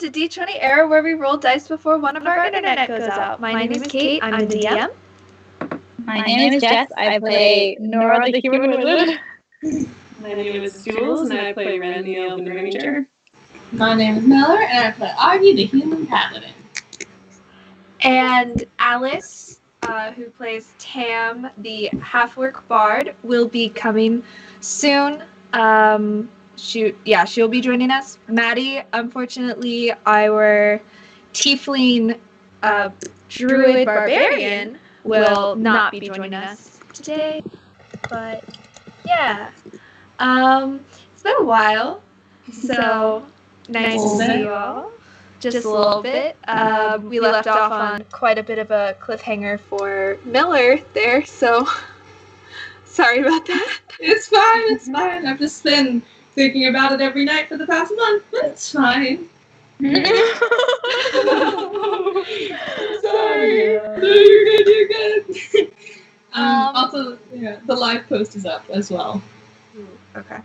welcome to D20 Era, where we roll dice before one of our internet goes out. My name is Kate, I'm the DM. My name is Jess, I play Nora the Human Wizard. My name is Jules, and I play Ren the Elven Ranger. My name is Miller, and I play Argy the Human Paladin. And Alice, who plays Tam the Half-Orc Bard, will be coming soon. She'll be joining us. Maddie, unfortunately, our tiefling druid barbarian will not be joining us today. But yeah, it's been a while, so nice to see you all. Just a little bit. We left off on quite a bit of a cliffhanger for Miller there, so sorry about that. It's fine. I've just been thinking about it every night for the past month, but it's fine. Sorry. No, you're good. Also, yeah, the live post is up as well. Okay.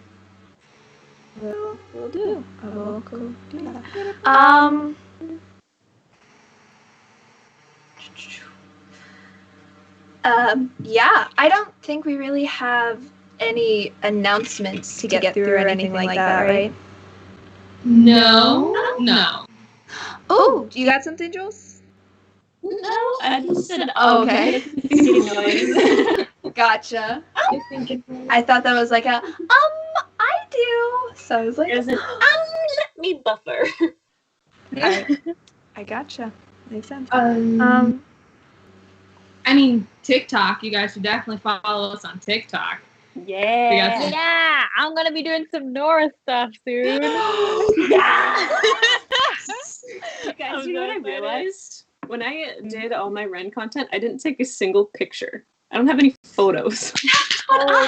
We'll do. I will go do that. Yeah, I don't think we really have any announcements to get through or anything like that, right? No. Oh, you got something, Jules? No, I just said, okay. Noise. Gotcha. I thought that was like a, I do. So I was like, There's an, let me buffer. I gotcha. Makes sense. I mean, TikTok. You guys should definitely follow us on TikTok. Yeah, I'm gonna be doing some Nora stuff soon. Yeah! You guys, you know what I realized? When I did all my Ren content, I didn't take a single picture. I don't have any photos. And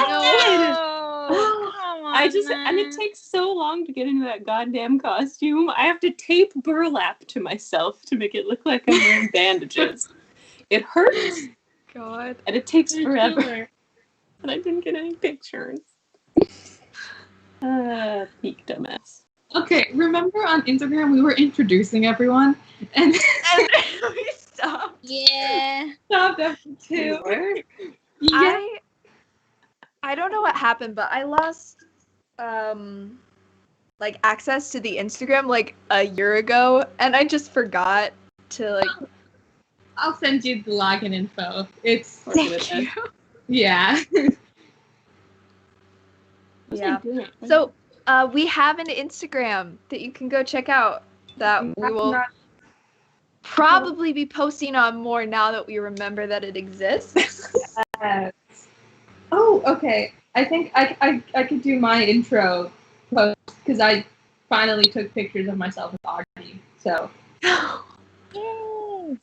it takes so long to get into that goddamn costume. I have to tape burlap to myself to make it look like I'm wearing bandages. It hurts. God. And it takes forever. And I didn't get any pictures. Peak dumbass. Okay, remember on Instagram we were introducing everyone? And we stopped. Yeah. Stopped after 2. Yeah. I don't know what happened, but I lost access to the Instagram like a year ago, and I just forgot to I'll send you the login info. It's Thank you. Yeah. Yeah. So we have an Instagram that you can go check out that we will probably be posting on more now that we remember that it exists. Oh, okay. I think I could do my intro post because I finally took pictures of myself with Audrey. So. Yay.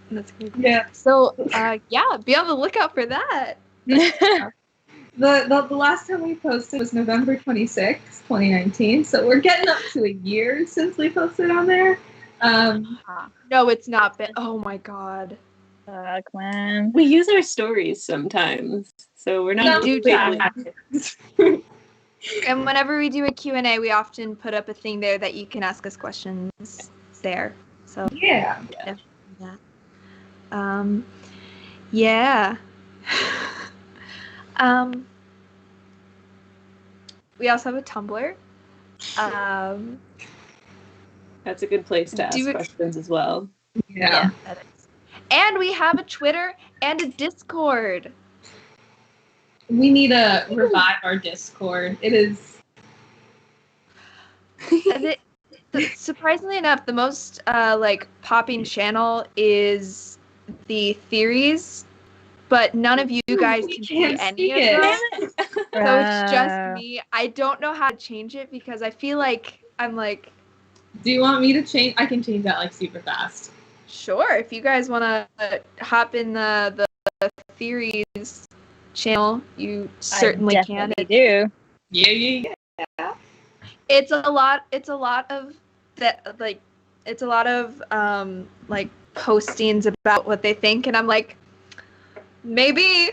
That's good. Yeah. So be on the lookout for that. The last time we posted was November 26th, 2019. So we're getting up to a year since we posted on there. No, it's not been. Oh my god. Fuck, man. We use our stories sometimes, so we're not. We do. And whenever we do a Q&A, we often put up a thing there that you can ask us questions there. So yeah. Yeah. We also have a Tumblr. That's a good place to ask questions as well. Yeah. That is. And we have a Twitter and a Discord. We need to revive our Discord. It is. Surprisingly enough, the most popping channel is the theories, but none of you guys can see any of them. So it's just me. I don't know how to change it because I feel like I'm like. Do you want me to change? I can change that super fast. Sure, if you guys want to hop in the theories channel, you certainly can. I do. Yeah. It's a lot of that, it's a lot of postings about what they think, and I'm like, maybe.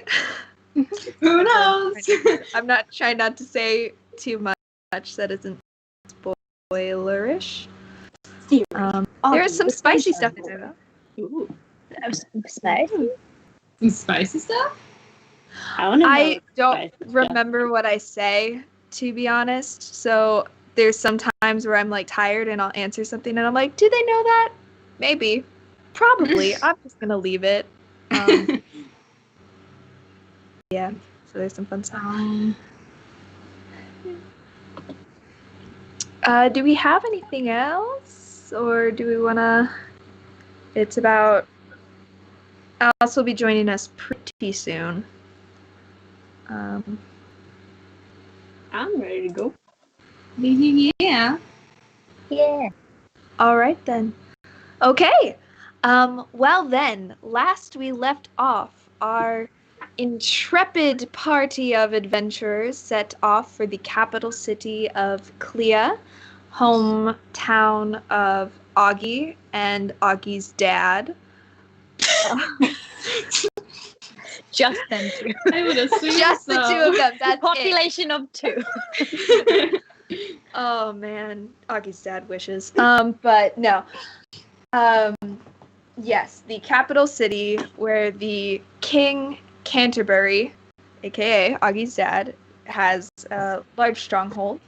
Who knows? I'm not trying not to say too much that isn't spoilerish. Theory. There is some spicy stuff in there, though. Ooh. Spicy? Some spicy stuff? I don't remember what I say, to be honest. So there's some times where I'm like tired and I'll answer something and I'm like, do they know that? Maybe. Probably. I'm just going to leave it. Yeah. So there's some fun stuff. Do we have anything else? Or do we want to... It's about... Alice will be joining us pretty soon. I'm ready to go. Yeah. Yeah. All right, then. Okay. Well, then, last we left off, our intrepid party of adventurers set off for the capital city of Klia, hometown of Augie and Augie's dad. Just them two. I would assume Just so. the two of them. That's Population of 2. it. Oh man, Augie's dad wishes. But no. Yes, the capital city where the King Canterbury, aka Augie's dad, has a large stronghold.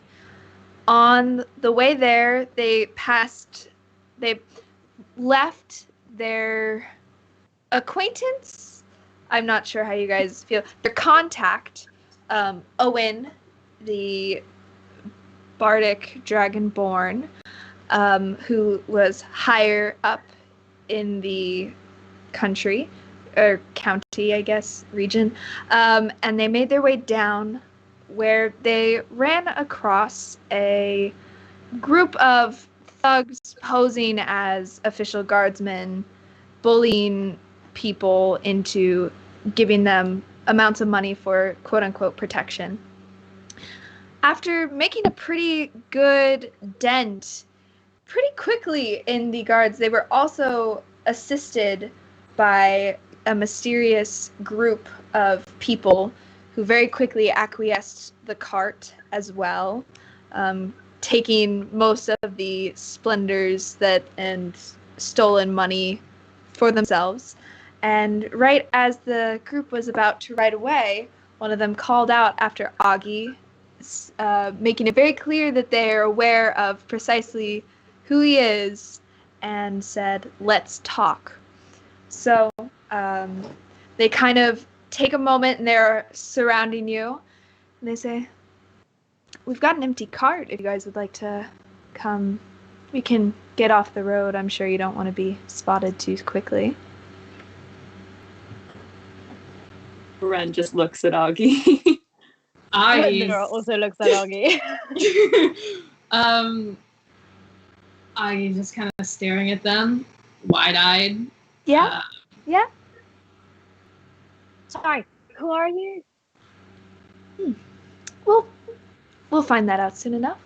On the way there, they left their acquaintance. I'm not sure how you guys feel. Their contact, Owen, the bardic dragonborn, who was higher up in the country, or county, I guess, region. And they made their way down where they ran across a group of thugs posing as official guardsmen, bullying people into giving them amounts of money for quote-unquote protection. After making a pretty good dent pretty quickly in the guards, they were also assisted by a mysterious group of people who very quickly acquiesced the cart as well, taking most of the splendors and stolen money for themselves. And right as the group was about to ride away, one of them called out after Augie, making it very clear that they are aware of precisely who he is, and said, "Let's talk." So they kind of take a moment and they're surrounding you, and they say, "We've got an empty cart if you guys would like to come. We can get off the road. I'm sure you don't want to be spotted too quickly." Ren just looks at Augie. Nora also looks at Augie. Augie's just kind of staring at them, wide-eyed. Yeah. Yeah. Sorry, who are you? We'll find that out soon enough.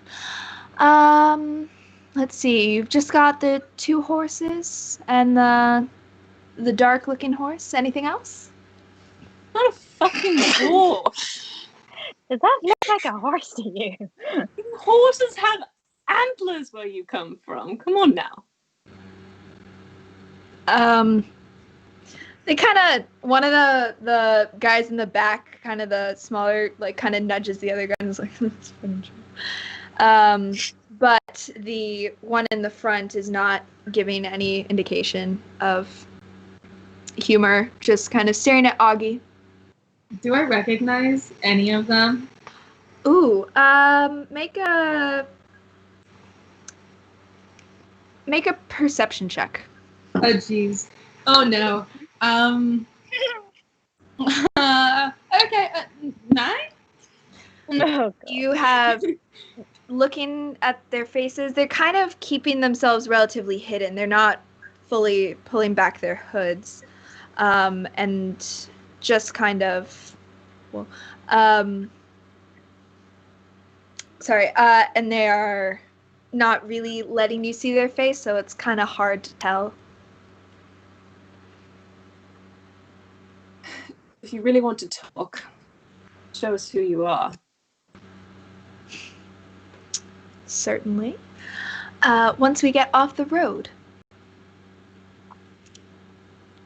Let's see. You've just got the 2 horses and the dark-looking horse. Anything else? Not a fucking horse. Does that look like a horse to you? Horses have antlers where you come from. Come on now. They kind of, one of the guys in the back, kind of the smaller, like, kind of nudges the other guy and is like, "That's funny." But the one in the front is not giving any indication of humor, just kind of staring at Augie. Do I recognize any of them? Ooh, make a perception check. Oh, jeez. Oh, no. Okay, 9? No. You have, looking at their faces, they're kind of keeping themselves relatively hidden. They're not fully pulling back their hoods. And just kind of, and they are not really letting you see their face, so it's kind of hard to tell. If you really want to talk, show us who you are. Certainly. Once we get off the road.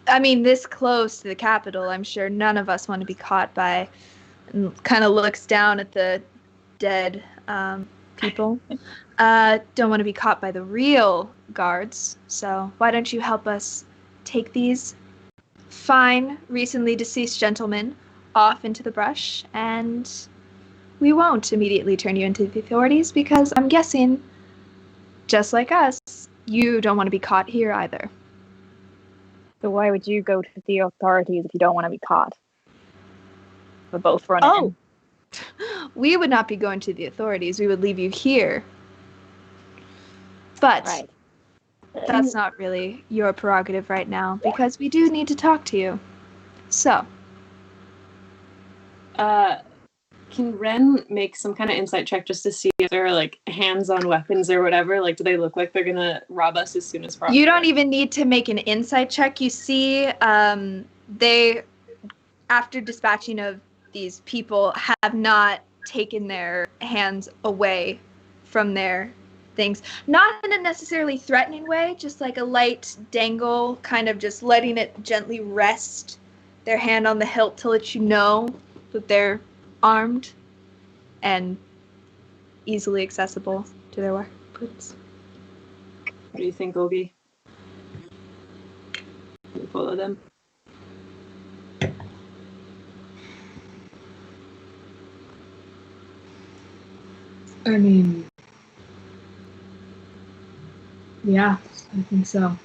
I mean, this close to the capital, I'm sure none of us want to be caught by, and kind of looks down at the dead people. Don't want to be caught by the real guards, so why don't you help us take these fine, recently deceased gentlemen off into the brush, and we won't immediately turn you into the authorities, because I'm guessing, just like us, you don't want to be caught here either. So why would you go to the authorities if you don't want to be caught? We're both running. We would not be going to the authorities. We would leave you here. But Right. that's not really your prerogative right now, because we do need to talk to you. So, Can Ren make some kind of insight check just to see if there are like hands on weapons or whatever? Like, do they look like they're gonna rob us as soon as possible? you don't even need to make an insight check. You see, they, after dispatching of these people, have not taken their hands away from their things. Not in a necessarily threatening way, just like a light dangle, kind of just letting it gently rest their hand on the hilt to let you know that they're armed and easily accessible to their weapons. What do you think, Ogie? You follow them? I mean, yeah, I think so.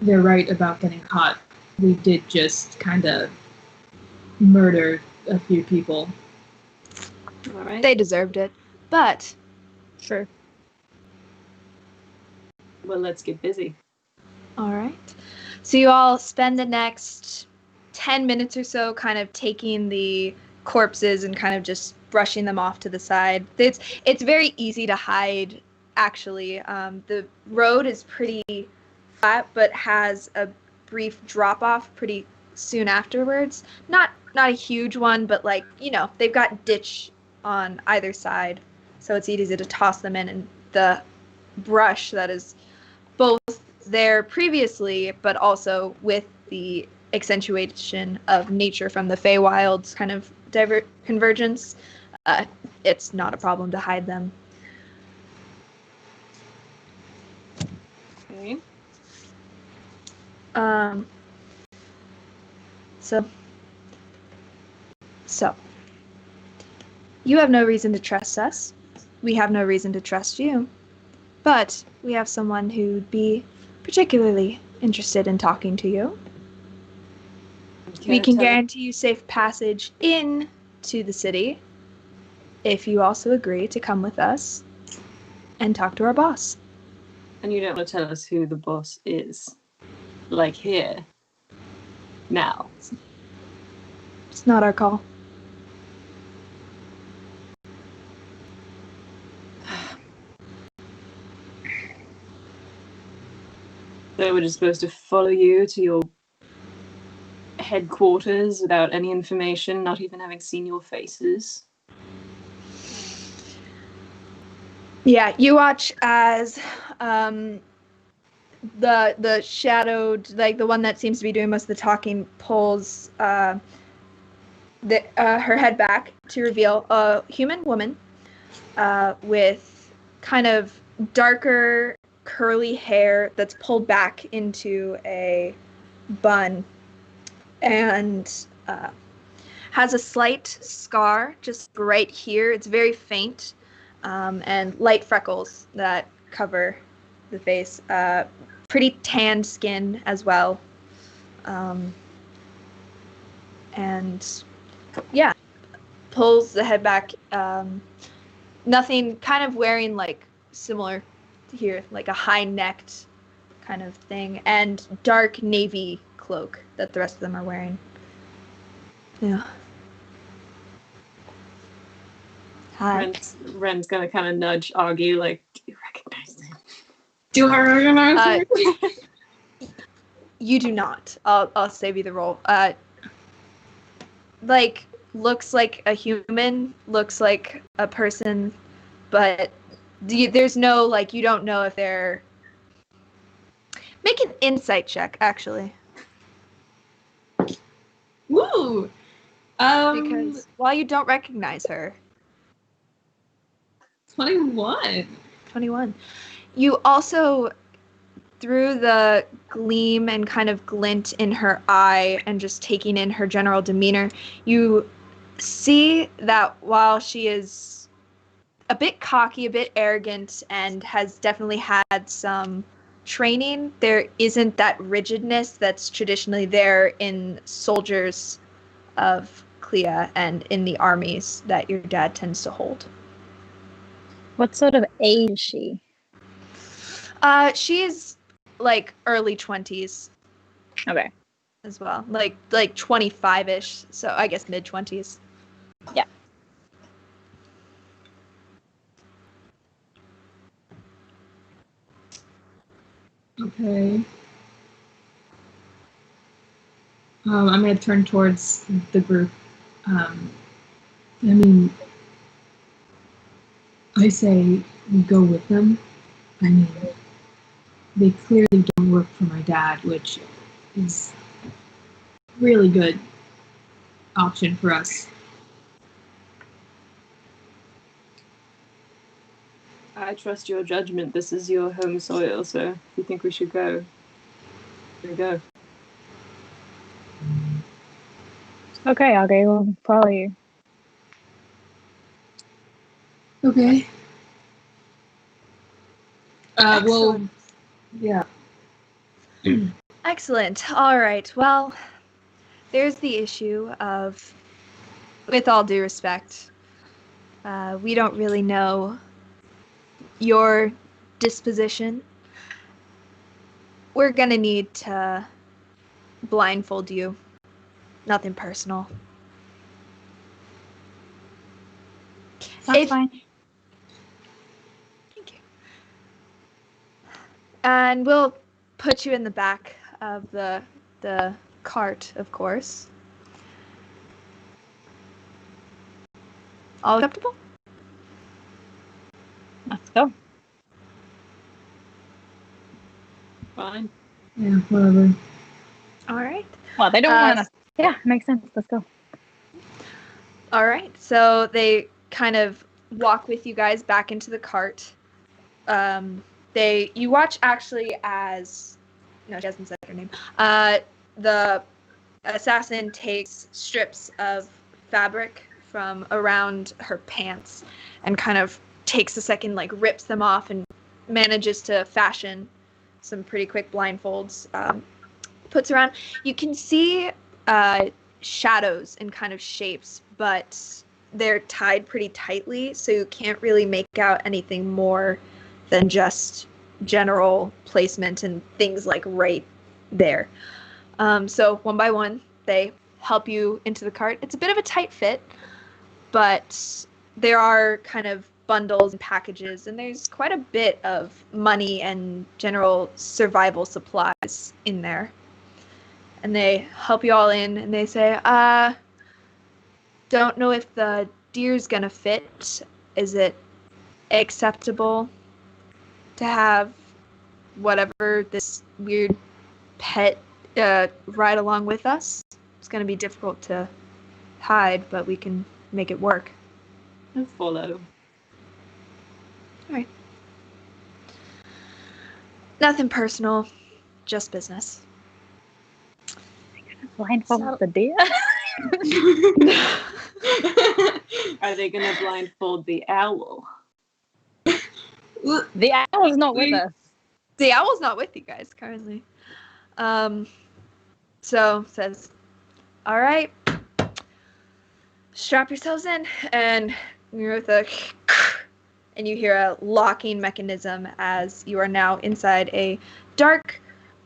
They're right about getting caught. We did just kind of murder a few people. All right. They deserved it, but Sure. Well, let's get busy. all right. So you all spend the next 10 minutes or so kind of taking the corpses and kind of just brushing them off to the side. It's very easy to hide, actually. The road is pretty flat, but has a brief drop-off pretty soon afterwards. Not a huge one, but like, they've got ditch on either side, so it's easy to toss them in, and the brush that is both there previously, but also with the accentuation of nature from the Feywild's kind of convergence, it's not a problem to hide them. Okay. So, you have no reason to trust us. We have no reason to trust you. But we have someone who'd be particularly interested in talking to you. We can guarantee you safe passage in to the city if you also agree to come with us and talk to our boss. And you don't want to tell us who the boss is? Like here? Now? It's not our call. So we're just supposed to follow you to your headquarters without any information, not even having seen your faces? Yeah, you watch as the shadowed, like the one that seems to be doing most of the talking, pulls her head back to reveal a human woman with kind of darker curly hair that's pulled back into a bun, and has a slight scar just right here. It's very faint, and light freckles that cover the face. Pretty tanned skin as well. And yeah, pulls the head back. Nothing, kind of wearing like similar to here, like a high-necked kind of thing, and dark navy cloak that the rest of them are wearing. Yeah. Hi. Ren's gonna kind of nudge Augie, like, do you recognize him? Do I recognize him? You do not. I'll save you the roll. Like looks like a human, looks like a person, but there's no, like, you don't know if they're... Make an insight check, actually. Woo! Because while you don't recognize her... 21. 21. You also, through the gleam and kind of glint in her eye and just taking in her general demeanor, you see that while she is a bit cocky, a bit arrogant, and has definitely had some training, there isn't that rigidness that's traditionally there in soldiers of Klia and in the armies that your dad tends to hold. What sort of age is she? She's like early 20s. Okay. As well. Like 25-ish. So I guess mid-20s. Yeah. Okay. I'm going to turn towards the group. I mean, I say we go with them. I mean, they clearly don't work for my dad, which is a really good option for us. I trust your judgment. This is your home soil, so if you think we should go, we go. Okay, we'll follow you. Okay. Well, Excellent. yeah. Excellent. All right. Well, there's the issue of, with all due respect, we don't really know your disposition. We're gonna need to blindfold you. Nothing personal. That's fine. Thank you. And we'll put you in the back of the cart, of course. All acceptable? Let's go. Fine. Yeah, whatever. All right. Well, they don't want us. Yeah, makes sense. Let's go. All right. So they kind of walk with you guys back into the cart. You watch actually as, no, she hasn't said her name. The assassin takes strips of fabric from around her pants and kind of takes a second, like rips them off and manages to fashion some pretty quick blindfolds. Puts around. You can see shadows and kind of shapes, but they're tied pretty tightly, so you can't really make out anything more than just general placement and things like right there. So one by one, they help you into the cart. It's a bit of a tight fit, but there are kind of bundles and packages, and there's quite a bit of money and general survival supplies in there. And they help you all in, and they say, don't know if the deer's gonna fit. Is it acceptable to have whatever this weird pet ride along with us? It's gonna be difficult to hide, but we can make it work. And follow. All right. Nothing personal, just business. Blindfold the deer? Are they gonna blindfold the owl? The owl's not with us. The owl's not with you guys currently. So says, all right, strap yourselves in, and you're with and you hear a locking mechanism as you are now inside a dark,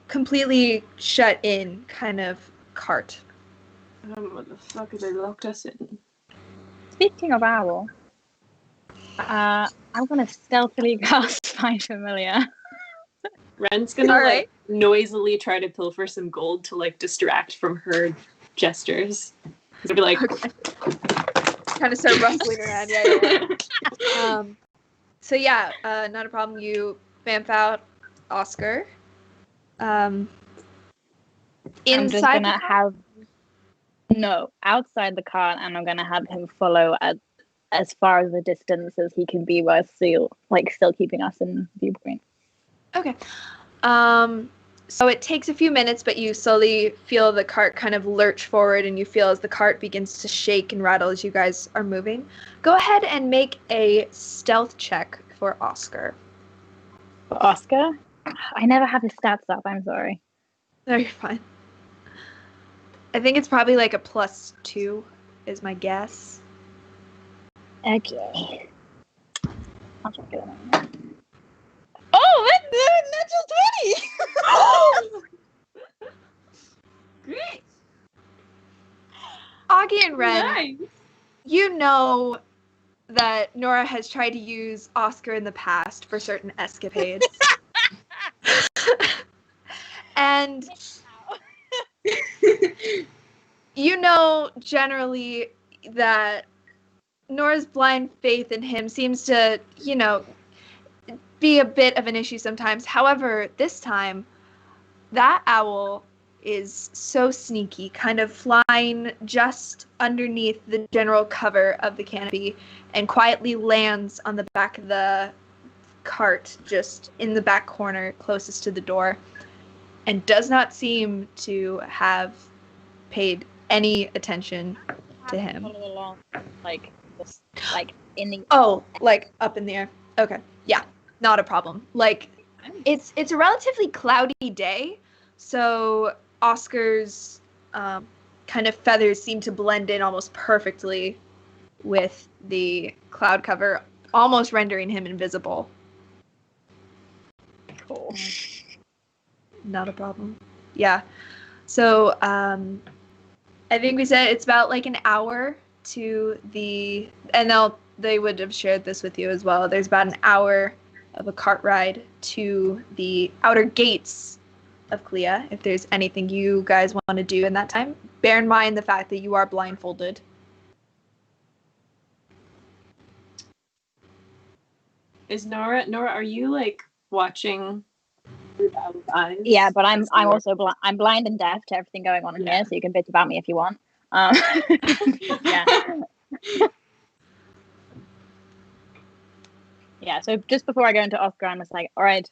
completely shut in kind of cart. I don't know what the fuck have they locked us in. Speaking of owl, I'm gonna stealthily cast Find Familiar. Ren's gonna All right. like noisily try to pilfer some gold to like distract from her gestures. He'll be like, kind of start rustling around. Yeah. So yeah, not a problem. You vamp out Oscar. I'm just Inside gonna have outside the car, and I'm gonna have him follow as far as the distance as he can be, while still keeping us in viewpoint. Okay. So it takes a few minutes, but you slowly feel the cart kind of lurch forward, and you feel as the cart begins to shake and rattle as you guys are moving. Go ahead and make a stealth check for Oscar. For Oscar, I never have his stats up. I'm sorry. No, you're fine. I think it's probably like a +2 is my guess. Okay. I'll check it out. Oh, that's natural 20! Great. Augie and Ren, nice. you know that Nora has tried to use Oscar in the past for certain escapades. And you know generally that Nora's blind faith in him seems to, be a bit of an issue sometimes. However, this time, that owl is so sneaky, kind of flying just underneath the general cover of the canopy and quietly lands on the back of the cart, just in the back corner closest to the door, and does not seem to have paid any attention to him. Follow along, in the. Oh, like up in the air. Okay, yeah, not a problem. Like, it's a relatively cloudy day, so Oscar's kind of feathers seem to blend in almost perfectly with the cloud cover, almost rendering him invisible. Cool. Not a problem. Yeah. So I think we said it's about like an hour to the, and they would have shared this with you as well. There's about an hour of a cart ride to the outer gates of Klia. If there's anything you guys want to do in that time, bear in mind the fact that you are blindfolded. Is Nora, are you like watching with eyes? Yeah, but I'm also I'm blind and deaf to everything going on in here, so you can bitch about me if you want. Yeah. Yeah, so just before I go into Oscar, I'm just like, all right,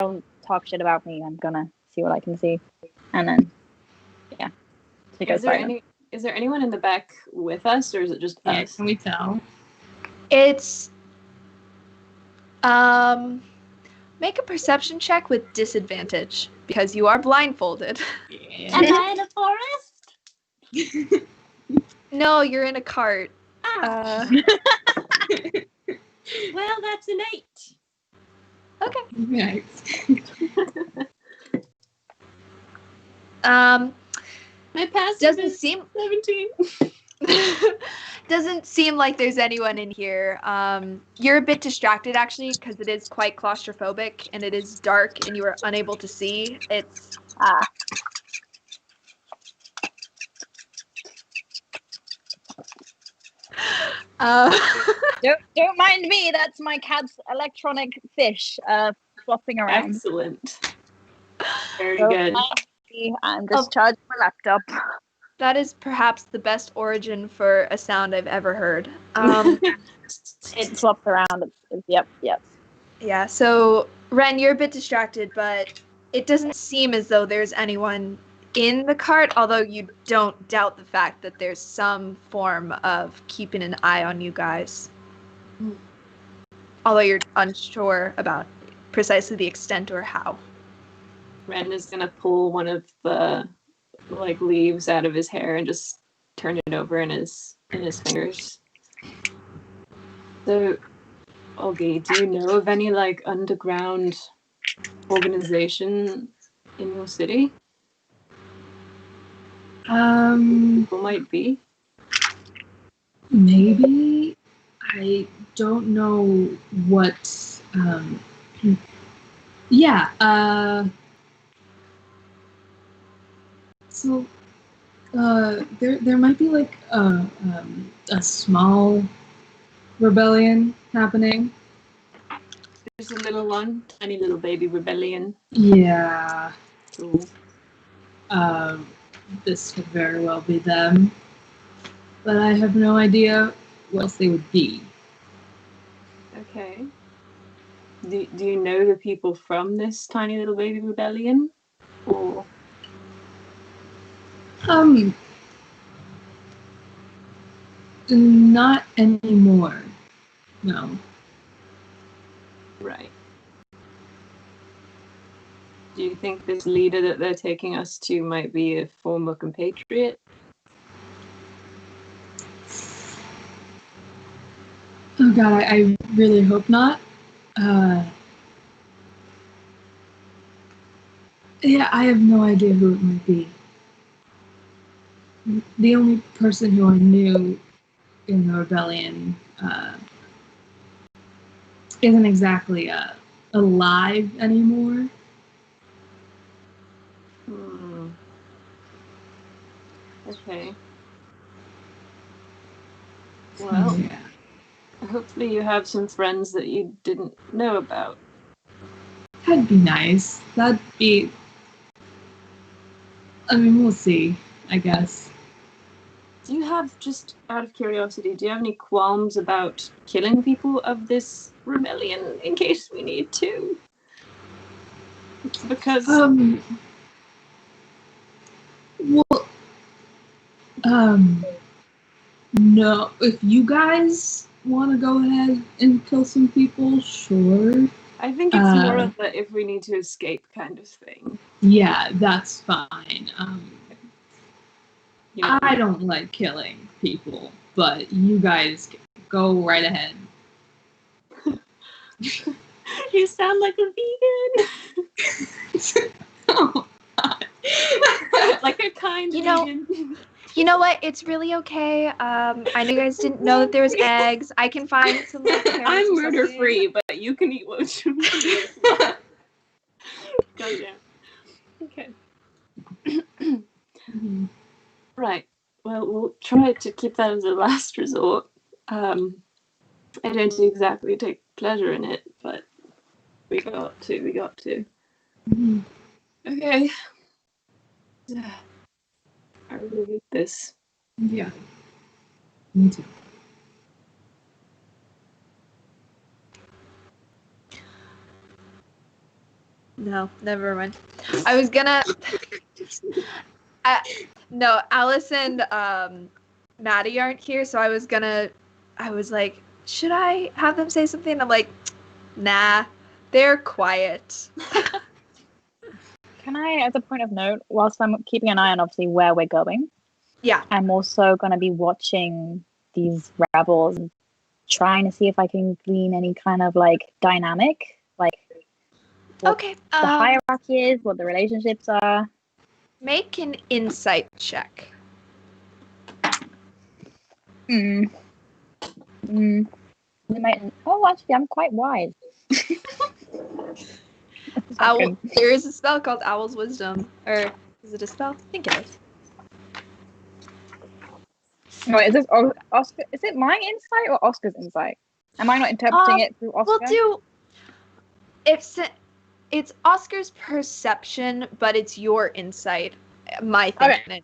don't talk shit about me. I'm gonna see what I can see. And then, yeah. Is there anyone in the back with us, or is it just us? Can we tell? It's make a perception check with disadvantage because you are blindfolded. Yeah. Am I in a forest? No, you're in a cart. Well, that's an 8. Okay. Nice. My passive Doesn't seem 17. doesn't seem like there's anyone in here. You're a bit distracted actually because it is quite claustrophobic and it is dark and you are unable to see. It's Don't mind me. That's my cat's electronic fish flopping around. Excellent. Very Don't good. mind me, I'm just charging my laptop. that is perhaps the best origin for a sound I've ever heard. It flops around. Yep. Yeah, so Ren, you're a bit distracted, but it doesn't seem as though there's anyone in the cart, although you don't doubt the fact that there's some form of keeping an eye on you guys. Although you're unsure about precisely the extent or how. Ren is gonna pull one of the leaves out of his hair and just turn it over in his fingers. So, Olgie, do you know of any underground organization in your city? Who might be? Maybe. I don't know what. Yeah. So there might be like a small rebellion happening. There's a little one, tiny little baby rebellion. Yeah. Cool. This could very well be them, but I have no idea what else they would be. Okay. Do you know the people from this tiny little baby rebellion? Or Not anymore. No. right. Do you think this leader that they're taking us to might be a former compatriot? Oh god, I really hope not. Yeah, I have no idea who it might be. The only person who I knew in the rebellion isn't exactly alive anymore. Okay. Well, yeah. hopefully you have some friends that you didn't know about. That'd be nice. That'd be... I mean, we'll see, I guess. Do you have, just out of curiosity, do you have any qualms about killing people of this rebellion in case we need to? Because Well, no. If you guys want to go ahead and kill some people, sure. I think it's more of a if we need to escape kind of thing. Yeah, that's fine. You know, I don't like killing people, but you guys go right ahead. you sound like a vegan. Oh, like a kind vegan. You know what? It's really okay. I know you guys didn't know that there was eggs. I can find some. Like, I'm murder free, but you can eat what you want. Goddamn. Okay. Right. Well, we'll try to keep that as a last resort. I don't exactly take pleasure in it, but we got to. Okay. I really hate this. Yeah. Me too. No, never mind. I was gonna. No, Alice and Maddie aren't here, so I was like, should I have them say something? I'm like, nah, they're quiet. Can I, as a point of note, whilst I'm keeping an eye on obviously where we're going, Yeah. I'm also going to be watching these rebels and trying to see if I can glean any kind of like dynamic, like what Okay. the hierarchy is, what the relationships are. Make an insight check. Oh, actually, I'm quite wise. There is a spell called Owl's Wisdom. Or is it a spell? I think it is. Wait, is this Oscar? Is it my insight or Oscar's insight? Am I not interpreting it through Oscar? It's Oscar's perception, but it's your insight. My thinking. Okay.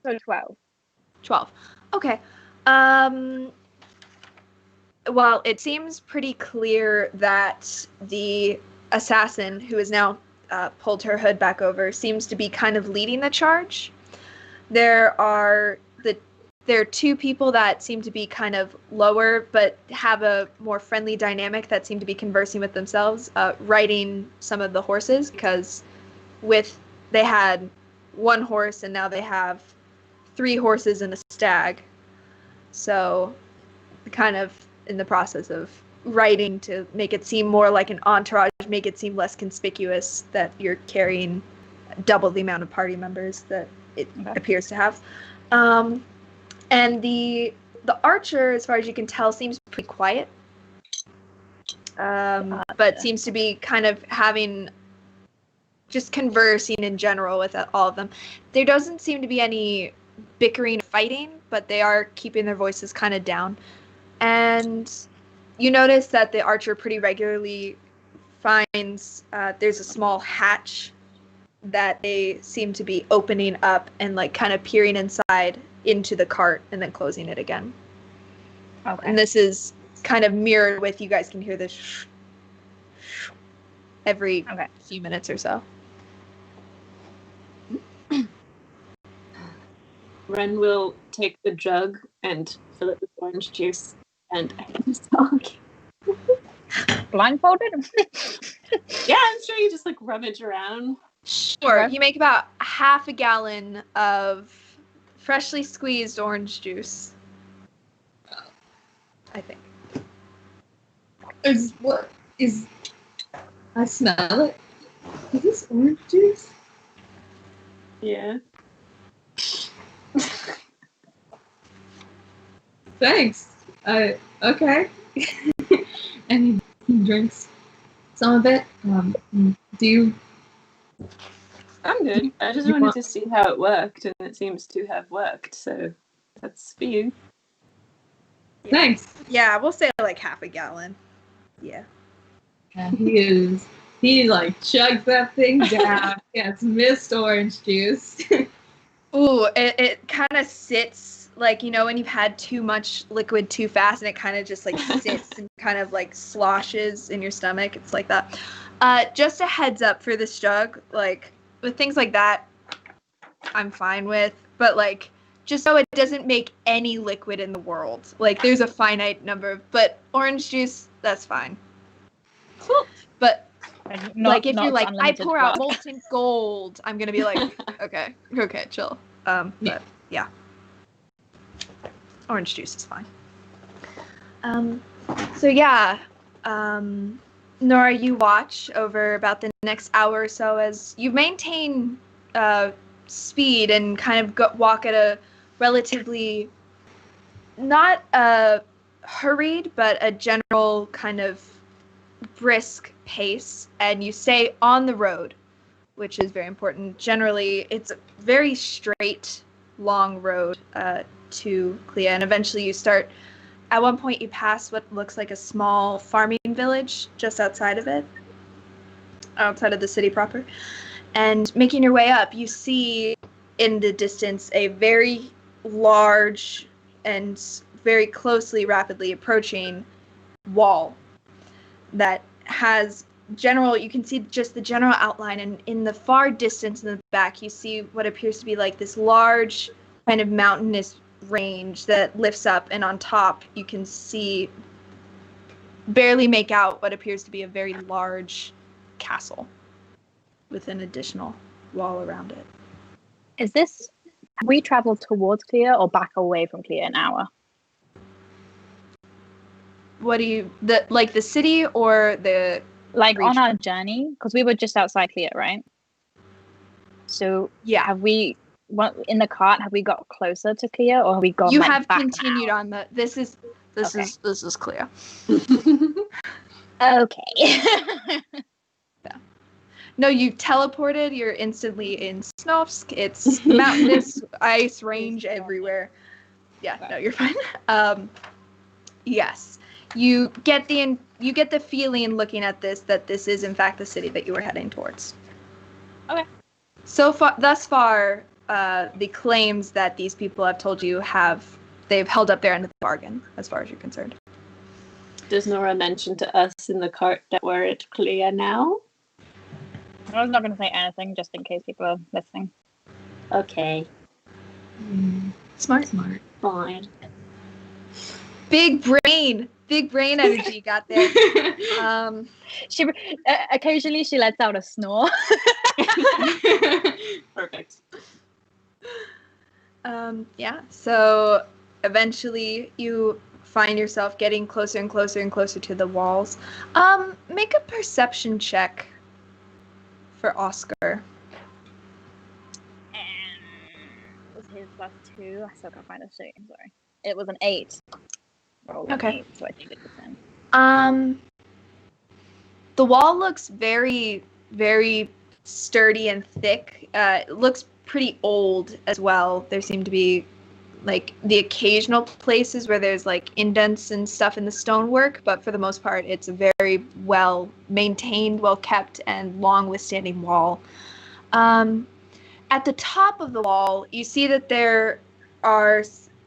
So 12. 12. Okay. Well, it seems pretty clear that the assassin, who has now pulled her hood back over, seems to be kind of leading the charge. There are two people that seem to be kind of lower, but have a more friendly dynamic that seem to be conversing with themselves, riding some of the horses, because they had one horse and now they have 3 horses and a stag. So kind of in the process of writing to make it seem more like an entourage, make it seem less conspicuous that you're carrying double the amount of party members that it appears to have. And the archer, as far as you can tell, seems pretty quiet, but seems to be kind of having just conversing in general with all of them. There doesn't seem to be any bickering, fighting, but they are keeping their voices kind of down. And you notice that the archer pretty regularly finds there's a small hatch that they seem to be opening up and like kind of peering inside into the cart and then closing it again. Okay. And this is kind of mirrored with, you guys can hear this every few minutes or so. Ren will take the jug and fill it with orange juice and hand this dog. Blindfolded? Yeah, I'm sure you just like rummage around. Sure. Okay. You make about half a gallon of freshly squeezed orange juice, I think. I smell it. Is this orange juice? Yeah. Thanks. Okay. And he drinks some of it. Do you? I'm good. I just wanted to see how it worked, and it seems to have worked, so that's for you. Thanks. Yeah, we'll say like half a gallon. Yeah. Yeah, he like chugs that thing down. Gets mist orange juice. Ooh, it kind of sits, like, you know, when you've had too much liquid too fast and it kind of just like sits and kind of like sloshes in your stomach. It's like that. Just a heads up for this jug, like with things like that, I'm fine with, but like just so it doesn't make any liquid in the world. Like there's a finite number, but orange juice, that's fine. Cool. But Not, if not you're like, I unlimited pour out blood. molten gold, I'm gonna be like, okay, chill. But yeah, orange juice is fine. So yeah, Nora, you watch over about the next hour or so as you maintain speed and kind of walk at a relatively not hurried, but a general kind of brisk pace, and you stay on the road, which is very important. Generally, it's a very straight, long road to Klia, and eventually you start. At one point, you pass what looks like a small farming village just outside of it, outside of the city proper. And making your way up, you see in the distance a very large and very closely, rapidly approaching wall that has you can see just the general outline, and in the far distance in the back, you see what appears to be like this large kind of mountainous range that lifts up, and on top you can barely make out what appears to be a very large castle with an additional wall around it. Have we traveled towards Klia or back away from Klia an hour? What do you, the city or the Like region? on our journey, because we were just outside Klia, right? So Yeah. have we, in the cart, have we got closer to Klia, or have we gone? You like, have back continued now? on the. This is clear. Okay. No, you teleported. You're instantly in Snovsk. It's mountainous ice range everywhere. Yeah, no, you're fine. Yes, you get the feeling looking at this that this is in fact the city that you were heading towards. Okay. So far, thus far, the claims that these people have told you they've held up their end of the bargain, as far as you're concerned. Does Nora mention to us in the cart that we're at Klia now? I was not going to say anything just in case people are listening. Okay, Smart. fine. Big brain energy got there. She occasionally she lets out a snore. Perfect. Yeah. So eventually, you find yourself getting closer and closer and closer to the walls. Make a perception check for Oscar. And was his +2? I still can't find a sheet. I'm sorry. It was an 8. Rolled an Okay. 8, so I think it was 10. The wall looks very, very sturdy and thick. It looks pretty old as well. There seem to be like the occasional places where there's like indents and stuff in the stonework, but for the most part, it's a very well maintained, well kept, and long withstanding wall. At the top of the wall, you see that there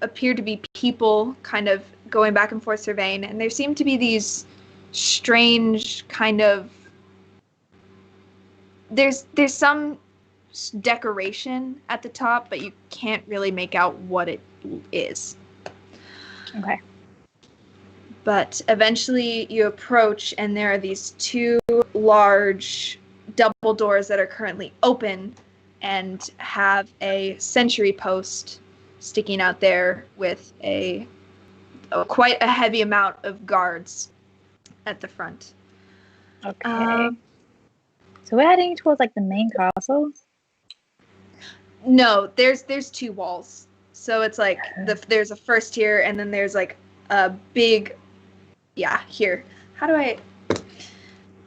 appear to be people kind of going back and forth surveying, and there seem to be these strange kind of there's some decoration at the top, but you can't really make out what it is. Okay. But eventually you approach, and there are these two large double doors that are currently open and have a sentry post sticking out there with quite a heavy amount of guards at the front. Okay. So we're heading towards like the main castle? No, there's two walls. So it's like there's a first tier, and then there's like a big, here. How do I?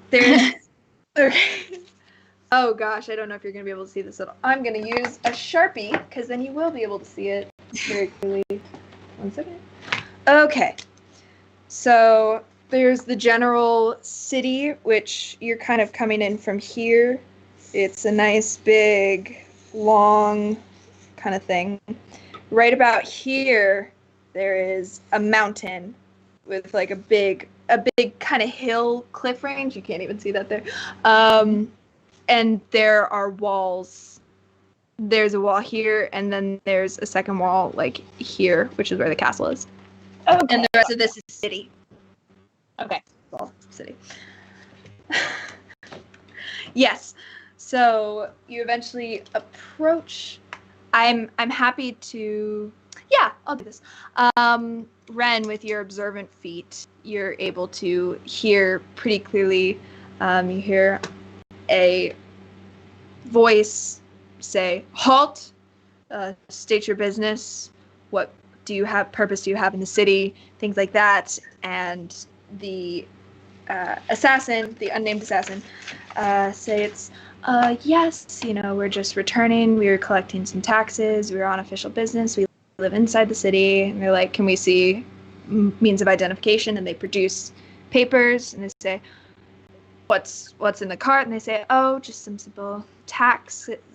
There's okay. Oh gosh, I don't know if you're gonna be able to see this at all. I'm gonna use a Sharpie because then you will be able to see it very clearly. 1 second. Okay. So there's the general city, which you're kind of coming in from here. It's a nice big long kind of thing. Right about here there is a mountain with like a big kind of hill cliff range. You can't even see that there. And there are walls. There's a wall here, and then there's a second wall like here, which is where the castle is. Okay. And the rest of this is city. Okay. Well, city. Yes. So you eventually approach. I'm happy to. Yeah, I'll do this. Ren, with your observant feet, you're able to hear pretty clearly. You hear a voice say, "Halt! State your business. What purpose do you have in the city?" Things like that. And the assassin, the unnamed assassin, say it's, yes, we're just returning. We were collecting some taxes. We were on official business. We live inside the city. And they're like, can we see means of identification? And they produce papers, and they say, what's in the cart? And they say, oh, just some simple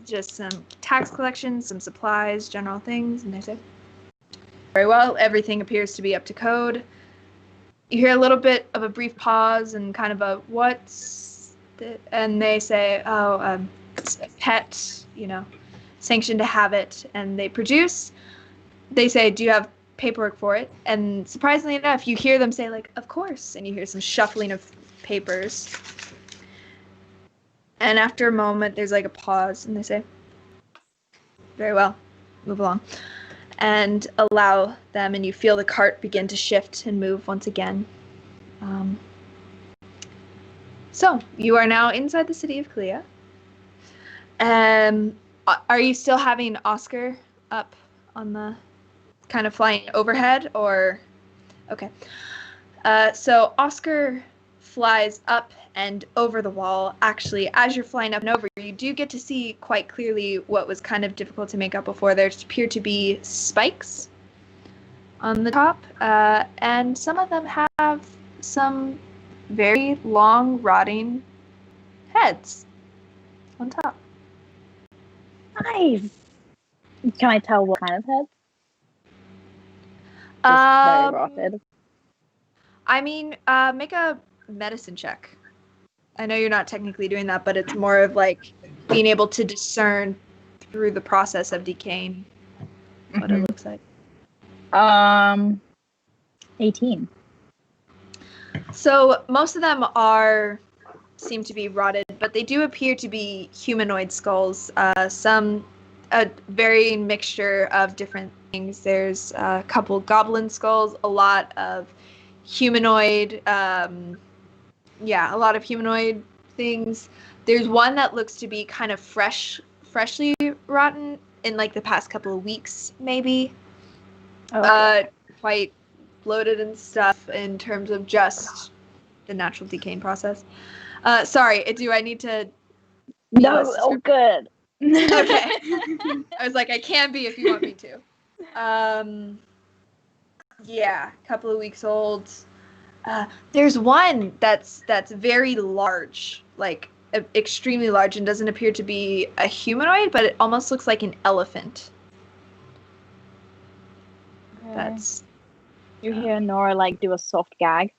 just some tax collection, some supplies, general things. And they say, very well, everything appears to be up to code. You hear a little bit of a brief pause and kind of a, and they say, oh, it's a pet, sanctioned to have it. And they say, do you have paperwork for it? And surprisingly enough, you hear them say, like, of course. And you hear some shuffling of papers. And after a moment, there's like a pause, and they say, very well, move along. And allow them, and you feel the cart begin to shift and move once again. So, you are now inside the city of Klia. Are you still having Oscar up on the kind of flying overhead, or? Okay. So, Oscar flies up and over the wall. Actually, as you're flying up and over, you do get to see quite clearly what was kind of difficult to make out before. There appear to be spikes on the top, and some of them have some very long, rotting heads on top. Nice. Can I tell what kind of head? Just very rotted. I mean, make a medicine check. I know you're not technically doing that, but it's more of like being able to discern through the process of decaying what it looks like. 18. So most of them seem to be rotted, but they do appear to be humanoid skulls. A varying mixture of different things. There's a couple goblin skulls, a lot of humanoid, a lot of humanoid things. There's one that looks to be kind of freshly rotten in like the past couple of weeks, maybe. Okay. Quite bloated and stuff in terms of just the natural decaying process. Sorry, do I need to? No, good. Okay. I was like, I can be if you want me to. Yeah, a couple of weeks old. There's one that's very large, like extremely large, and doesn't appear to be a humanoid, but it almost looks like an elephant. Okay. That's You hear Nora like do a soft gag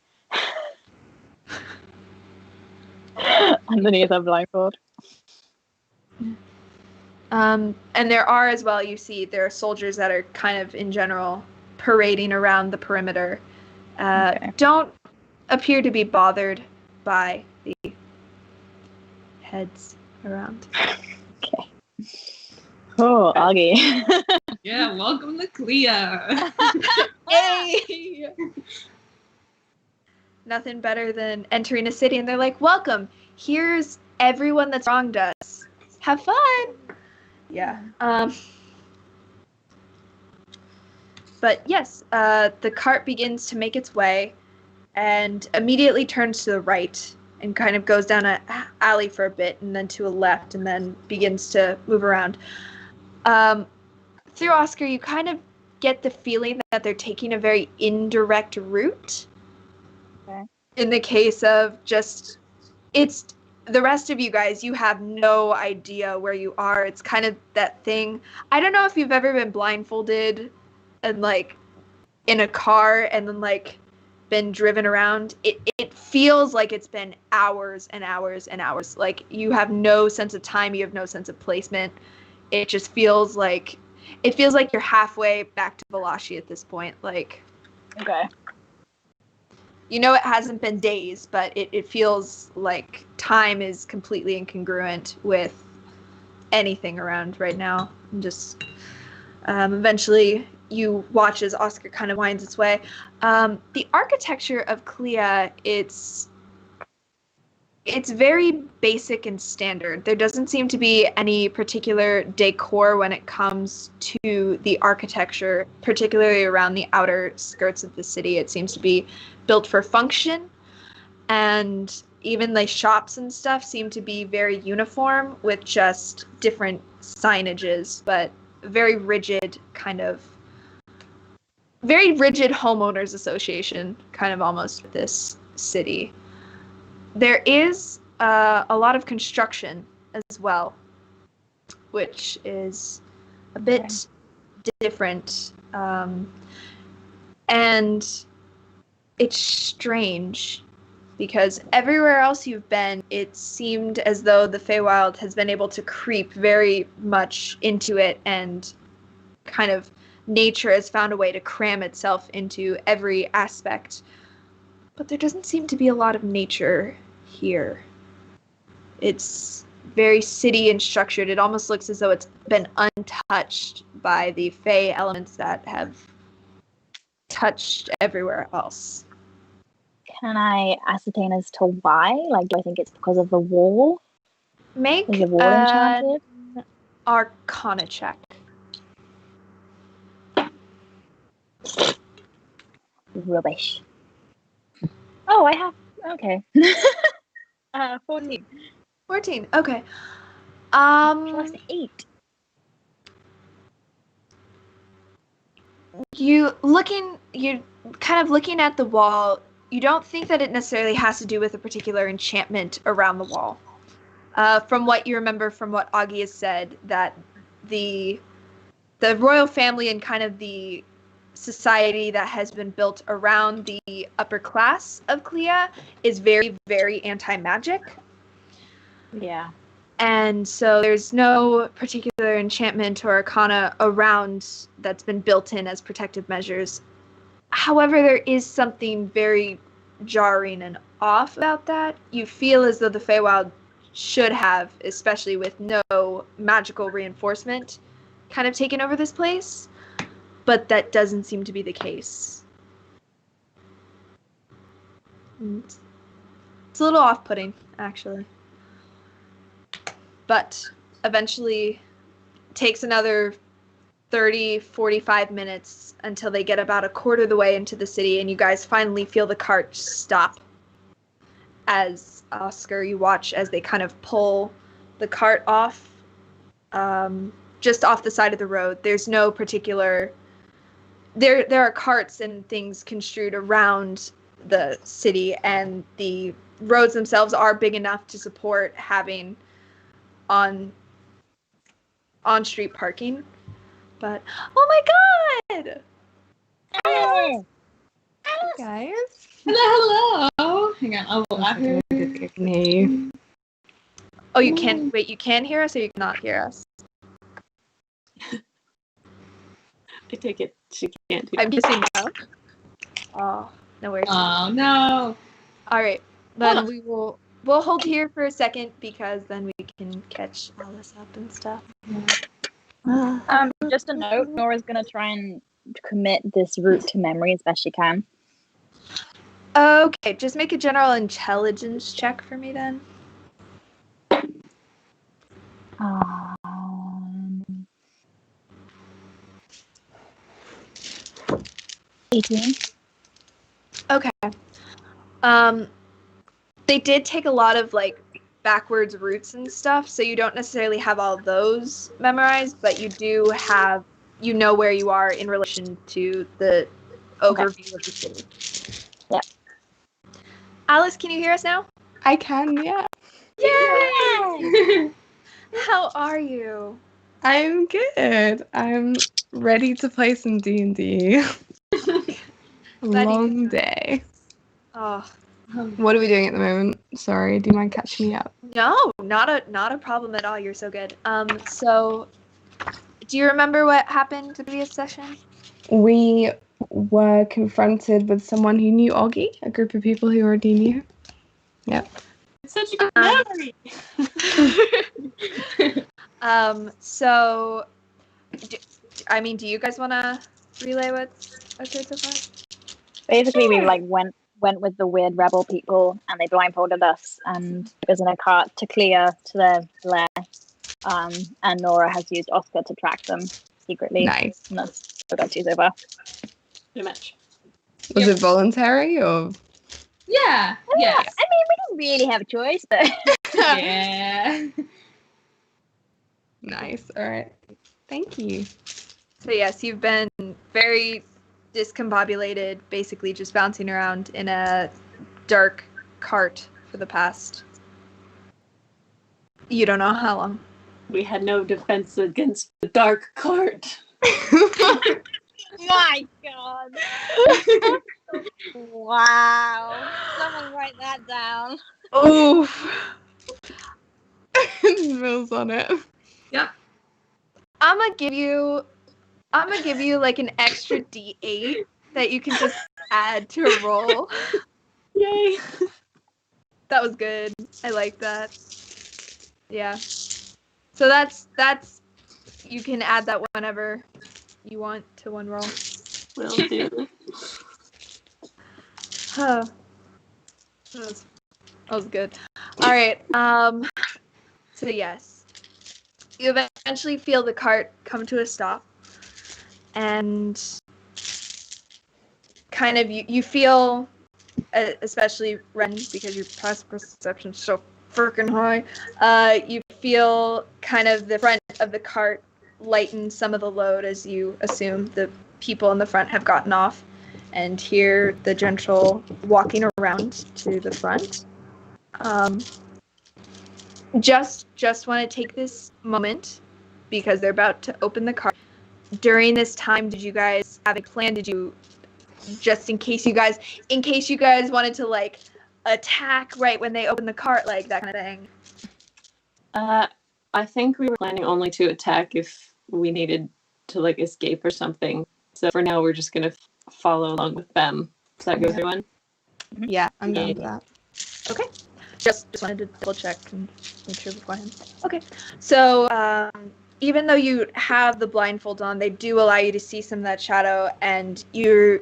underneath her blindfold. and there are as well. You see, there are soldiers that are kind of in general parading around the perimeter. Okay. Don't appear to be bothered by the heads around. Okay. Oh, Augie. Yeah, welcome to Klia. Yay! Nothing better than entering a city and they're like, welcome, here's everyone that's wronged us. Have fun! Yeah. But yes, the cart begins to make its way and immediately turns to the right and kind of goes down an alley for a bit and then to a left and then begins to move around. Through Oscar, you kind of get the feeling that they're taking a very indirect route. Okay. In the case of just, it's the rest of you guys, you have no idea where you are. It's kind of that thing. I don't know if you've ever been blindfolded and like in a car and then like been driven around. It feels like it's been hours and hours and hours. Like you have no sense of time, you have no sense of placement. It just feels like you're halfway back to Valashi at this point. Like, Okay. you know, it hasn't been days, but it feels like time is completely incongruent with anything around right now. And just eventually you watch as Oscar kind of winds its way. The architecture of Klia, it's very basic and standard. There doesn't seem to be any particular decor when it comes to the architecture, particularly around the outer skirts of the city. It seems to be built for function, and even the shops and stuff seem to be very uniform with just different signages, but very rigid homeowners association kind of almost with this city. There is a lot of construction as well, which is a bit different. And it's strange because everywhere else you've been, it seemed as though the Feywild has been able to creep very much into it, and kind of nature has found a way to cram itself into every aspect. But there doesn't seem to be a lot of nature here. It's very city and structured. It almost looks as though it's been untouched by the Fey elements that have touched everywhere else. Can I ascertain as to why? Like, do I think it's because of the wall? Make Is the wall enchanted? Arcana check. Rubbish. Oh, I have. Okay. 14. 14. Okay. Plus 8. You're kind of looking at the wall. You don't think that it necessarily has to do with a particular enchantment around the wall. From what you remember from what Augie has said, that the royal family and kind of the society that has been built around the upper class of Klia is very, very anti-magic. Yeah. And so there's no particular enchantment or arcana around that's been built in as protective measures. However, there is something very jarring and off about that. You feel as though the Feywild should have, especially with no magical reinforcement, kind of taken over this place. But that doesn't seem to be the case. And it's a little off-putting, actually. But eventually takes another 30, 45 minutes until they get about a quarter of the way into the city, and you guys finally feel the cart stop. As Oscar, you watch as they kind of pull the cart off, just off the side of the road. There's no particular there are carts and things construed around the city, and the roads themselves are big enough to support having on-street parking. But oh my god! Hey! Guys. Hello. Hang on, I will add her. I can hear you. Oh, you can wait. You can hear us, or you cannot hear us. I take it she can't hear. I'm guessing no. Oh, no worries. Oh no. All right, then we'll hold here for a second because then we can catch all this up and stuff. Just a note, Nora's gonna try and commit this route to memory as best she can. Okay, just make a general intelligence check for me then. 18. Okay. They did take a lot of like backwards routes and stuff, so you don't necessarily have all those memorized, but you do have, you know where you are in relation to the overview of the city. Yeah. Alice, can you hear us now? I can, yeah. Yay! How are you? I'm good. I'm ready to play some D&D. Long day. Oh, What are we doing at the moment? Sorry, do you mind catching me up? no, not a problem at all. You're so good. So do you remember what happened the previous session? We were confronted with someone who knew Oggy, a group of people who already knew him. Yep. It's such a good memory. So, do you guys want to relay what's occurred so far? Basically, we like went with the weird rebel people, and they blindfolded us, and it was in a cart to Klia to their lair. And Nora has used Oscar to track them secretly. Nice. And that's what got you so far. Pretty much. Was it voluntary or? Yeah. Yes. I mean, we didn't really have a choice, but Yeah. Nice. All right. Thank you. So yes, you've been very discombobulated, basically just bouncing around in a dark cart for the past, you don't know how long. We had no defense against the dark cart. my God! Wow! Someone write that down. Oof. Mills on it. Yep. I'm gonna give you like an extra D8 that you can just add to a roll. Yay! That was good. I like that. Yeah. So that's you can add that whenever you want to one roll. Will do. Huh. That was good. All right. So yes, you eventually feel the cart come to a stop, and kind of you feel, especially Ren, because your past perception's so freaking high. You feel kind of the front of the cart lighten some of the load as you assume the people in the front have gotten off, and hear the gentle walking around to the front. Just want to take this moment because they're about to open the cart. During this time, did you guys have a plan? Did you, just in case you guys wanted to like attack right when they open the cart, like that kind of thing? I think we were planning only to attack if we needed to like escape or something. So for now, we're just gonna follow along with them. Does that go with everyone? Yeah, I'm down for that. Okay. Just wanted to double check and make sure beforehand. Okay. So even though you have the blindfold on, they do allow you to see some of that shadow, and your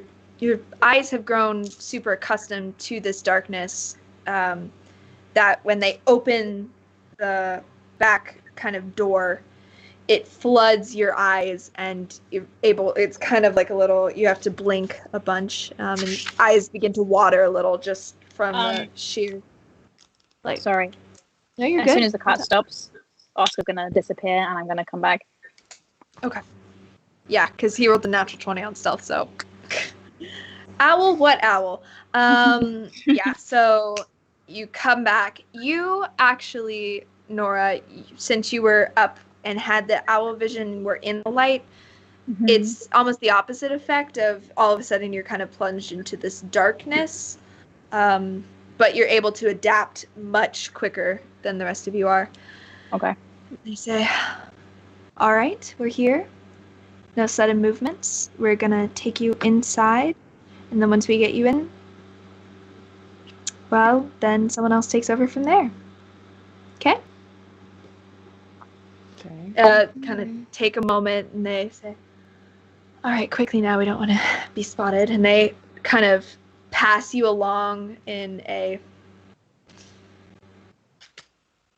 eyes have grown super accustomed to this darkness, that when they open the back kind of door, it floods your eyes, and it's kind of like a little, you have to blink a bunch, and eyes begin to water a little just from the sheer, like. Sorry. No, you're As good. soon as the cart stops, Oscar's gonna disappear, and I'm gonna come back. Okay. Yeah, because he rolled the natural 20 on stealth, so. Owl, what owl? Yeah, so you come back. You actually, Nora, since you were up and had the owl vision, were in the light, it's almost the opposite effect of all of a sudden you're kind of plunged into this darkness, but you're able to adapt much quicker than the rest of you are. Okay. They say, all right, we're here. No sudden movements. We're going to take you inside. And then once we get you in, well, then someone else takes over from there. Okay? Okay. Kind of take a moment and they say, all right, quickly now, we don't want to be spotted. And they kind of pass you along in a,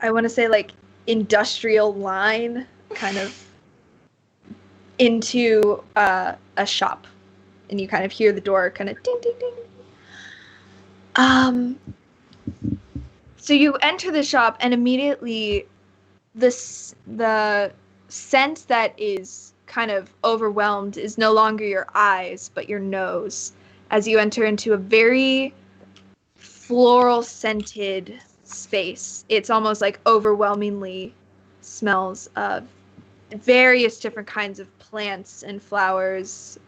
I want to say like industrial line, kind of into a shop. And you kind of hear the door kind of ding, ding, ding. So you enter the shop and immediately the sense that is kind of overwhelmed is no longer your eyes, but your nose, as you enter into a very floral scented space. It's almost like overwhelmingly smells of various different kinds of plants and flowers.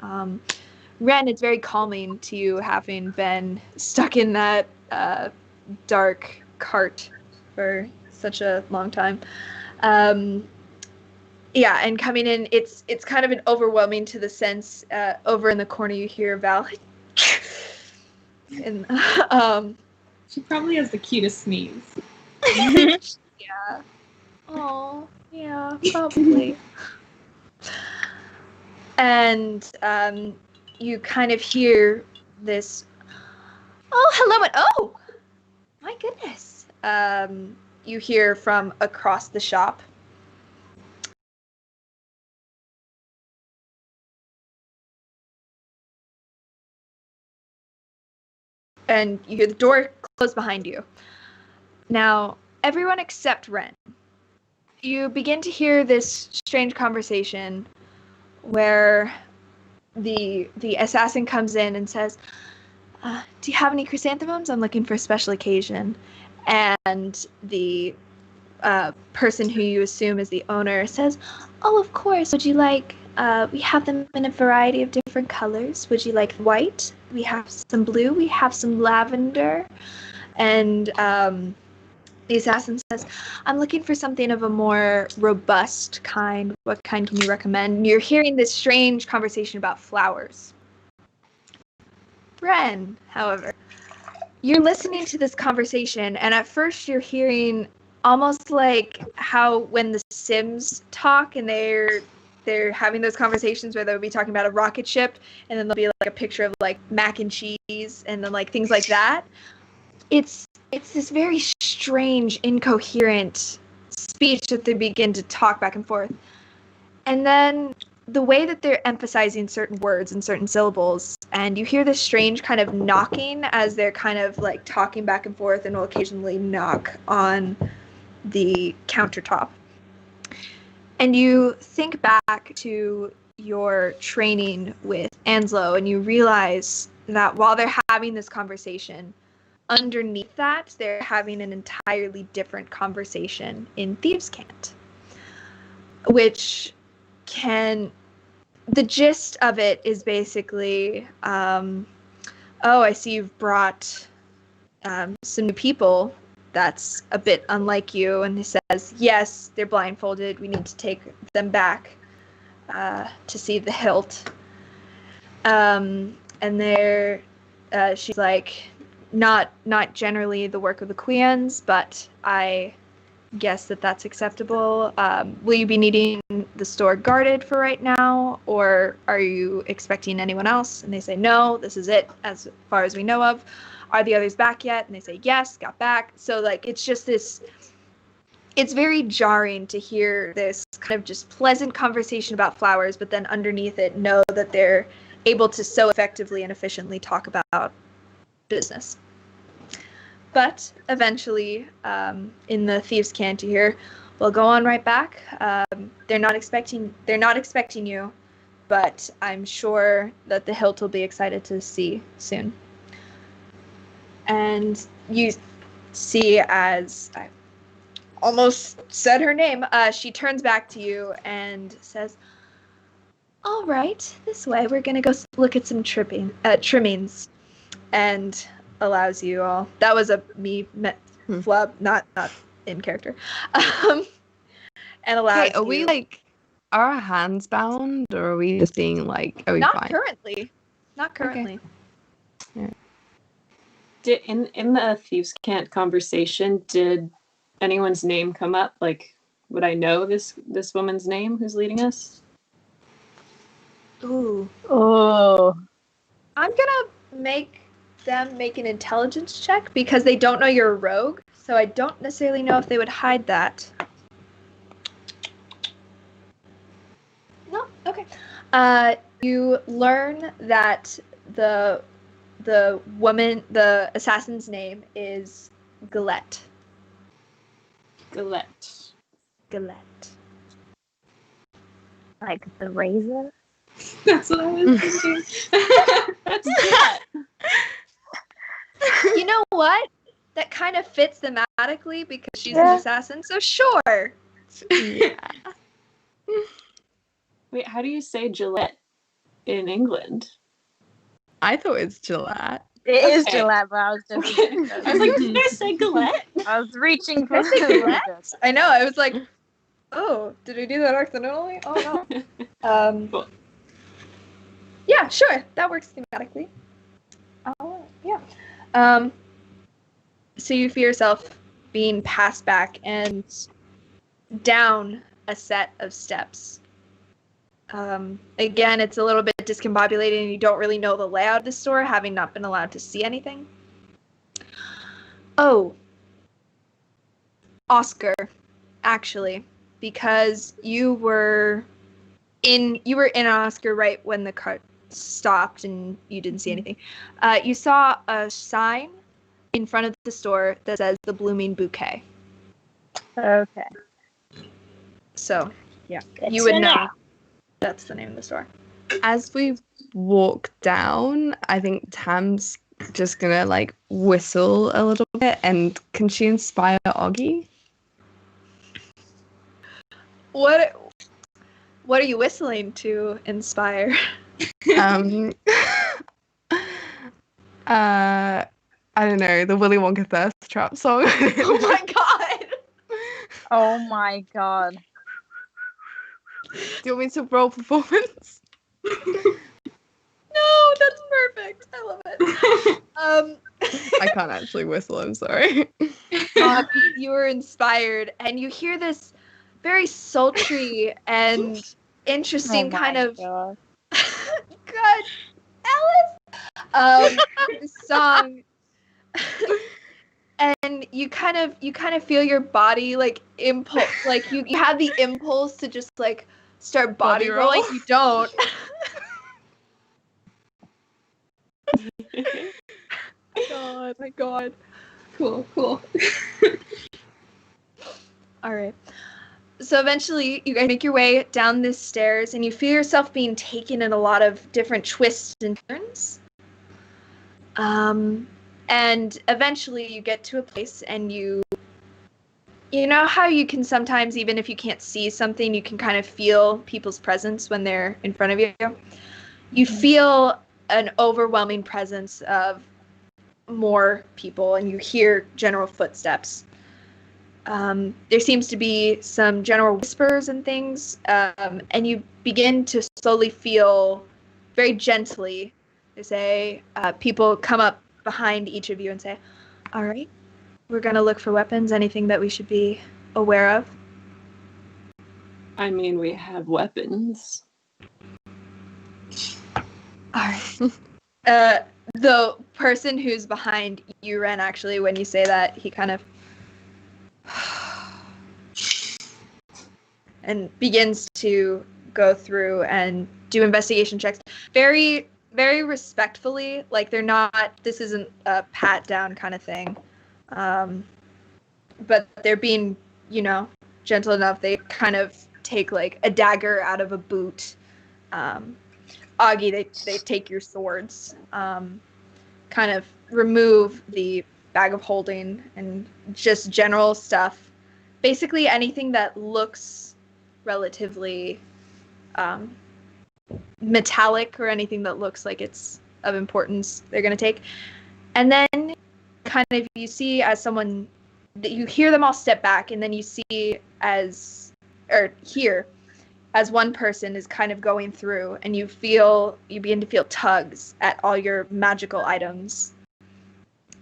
Ren, it's very calming to you having been stuck in that dark cart for such a long time. Yeah, and coming in, it's kind of an overwhelming to the sense. Over in the corner, you hear Val. And She probably has the cutest sneeze. yeah. Oh, yeah, probably. And you kind of hear this. Oh, hello, and oh, my goodness. You hear from across the shop. And you hear the door close behind you. Now, everyone except Ren. You begin to hear this strange conversation where the assassin comes in and says, do you have any chrysanthemums? I'm looking for a special occasion. And the person who you assume is the owner says, oh, of course. Would you like, we have them in a variety of different colors. Would you like white? We have some blue. We have some lavender. And the assassin says, I'm looking for something of a more robust kind. What kind can you recommend? And you're hearing this strange conversation about flowers. Ren, however, you're listening to this conversation, and at first you're hearing almost like how when the Sims talk and they're having those conversations where they'll be talking about a rocket ship, and then there'll be like a picture of like mac and cheese and then like things like that. It's this very strange, incoherent speech that they begin to talk back and forth. And then the way that they're emphasizing certain words and certain syllables, and you hear this strange kind of knocking as they're kind of like talking back and forth, and will occasionally knock on the countertop. And you think back to your training with Anslo, and you realize that while they're having this conversation, underneath that, they're having an entirely different conversation in Thieves' Cant, which the gist of it is basically, oh, I see you've brought some new people. That's a bit unlike you. And he says, yes, they're blindfolded. We need to take them back to see the hilt. And she's like, not generally the work of the Queens, but I guess that's acceptable. Will you be needing the store guarded for right now, or are you expecting anyone else? And they say, no, this is it as far as we know of. Are the others back yet? And they say, yes, got back. So like, it's just this, it's very jarring to hear this kind of just pleasant conversation about flowers, but then underneath it, know that they're able to so effectively and efficiently talk about business. But eventually, in the Thieves' Cant, you hear, we'll go on right back. They're not expecting you. but I'm sure that the Hilt will be excited to see soon. And you see, as I almost said her name, she turns back to you and says, "All right, this way. We're gonna go look at some trimmings," and allows you all. That was a flub, not in character. And allows Wait, are we like, are our hands bound, or are we just being like, are we not fine? currently, not currently. Okay. In the Thieves' Cant conversation, did anyone's name come up? Like, would I know this woman's name who's leading us? Ooh, Oh. I'm gonna make them make an intelligence check because they don't know you're a rogue. So I don't necessarily know if they would hide that. No, okay. You learn that the assassin's name is Galette. Galette. Galette. Like the razor? That's what I was thinking. That's that. You know what? That kind of fits thematically because she's an assassin, so sure. Yeah. Wait, how do you say Gillette in England? I thought it's Gillette. It is Okay. Gillette, but I was just. Okay. I was like, did I say Galette? I was reaching for Galette? I know. I was like, oh, did I do that accidentally? Oh no. Cool. Yeah, sure. That works thematically. Oh yeah. So you feel yourself being passed back and down a set of steps. Again, it's a little bit discombobulated and you don't really know the layout of the store, having not been allowed to see anything. Oh, Oscar, actually, because you were in Oscar right when the cart stopped and you didn't see anything. You saw a sign in front of the store that says the Blooming Bouquet. Okay. So, yeah, Good you would to know. That's the name of the store. As we walk down, I think Tam's just gonna like whistle a little bit. And can she inspire Oggy? What are you whistling to inspire? I don't know, the Willy Wonka Thirst Trap song. Oh my god! Oh my god. Do you want me to roll performance? No, that's perfect. I love it. I can't actually whistle, I'm sorry. You were inspired, and you hear this very sultry and interesting kind of God. good Alice song, and you kind of feel your body like impulse, like you have the impulse to just like start body rolling. You don't. God, my God. Cool. All right. So eventually, you guys make your way down this stairs, and you feel yourself being taken in a lot of different twists and turns. And eventually, you get to a place, and you know how you can sometimes, even if you can't see something, you can kind of feel people's presence when they're in front of you. You feel an overwhelming presence of more people, and you hear general footsteps. There seems to be some general whispers and things, and you begin to slowly feel very gently, they say, people come up behind each of you and say, all right, we're going to look for weapons, anything that we should be aware of. I mean, we have weapons. All right. The person who's behind you, Ren, actually, when you say that, he kind of and begins to go through and do investigation checks very, very respectfully. Like this isn't a pat down kind of thing. But they're being, gentle enough. They kind of take like a dagger out of a boot Augie, they take your swords, kind of remove the bag of holding and just general stuff. Basically anything that looks relatively metallic or anything that looks like it's of importance, they're going to take. And then kind of you see as someone, that you hear them all step back, and then you see hear as one person is kind of going through, and you begin to feel tugs at all your magical items.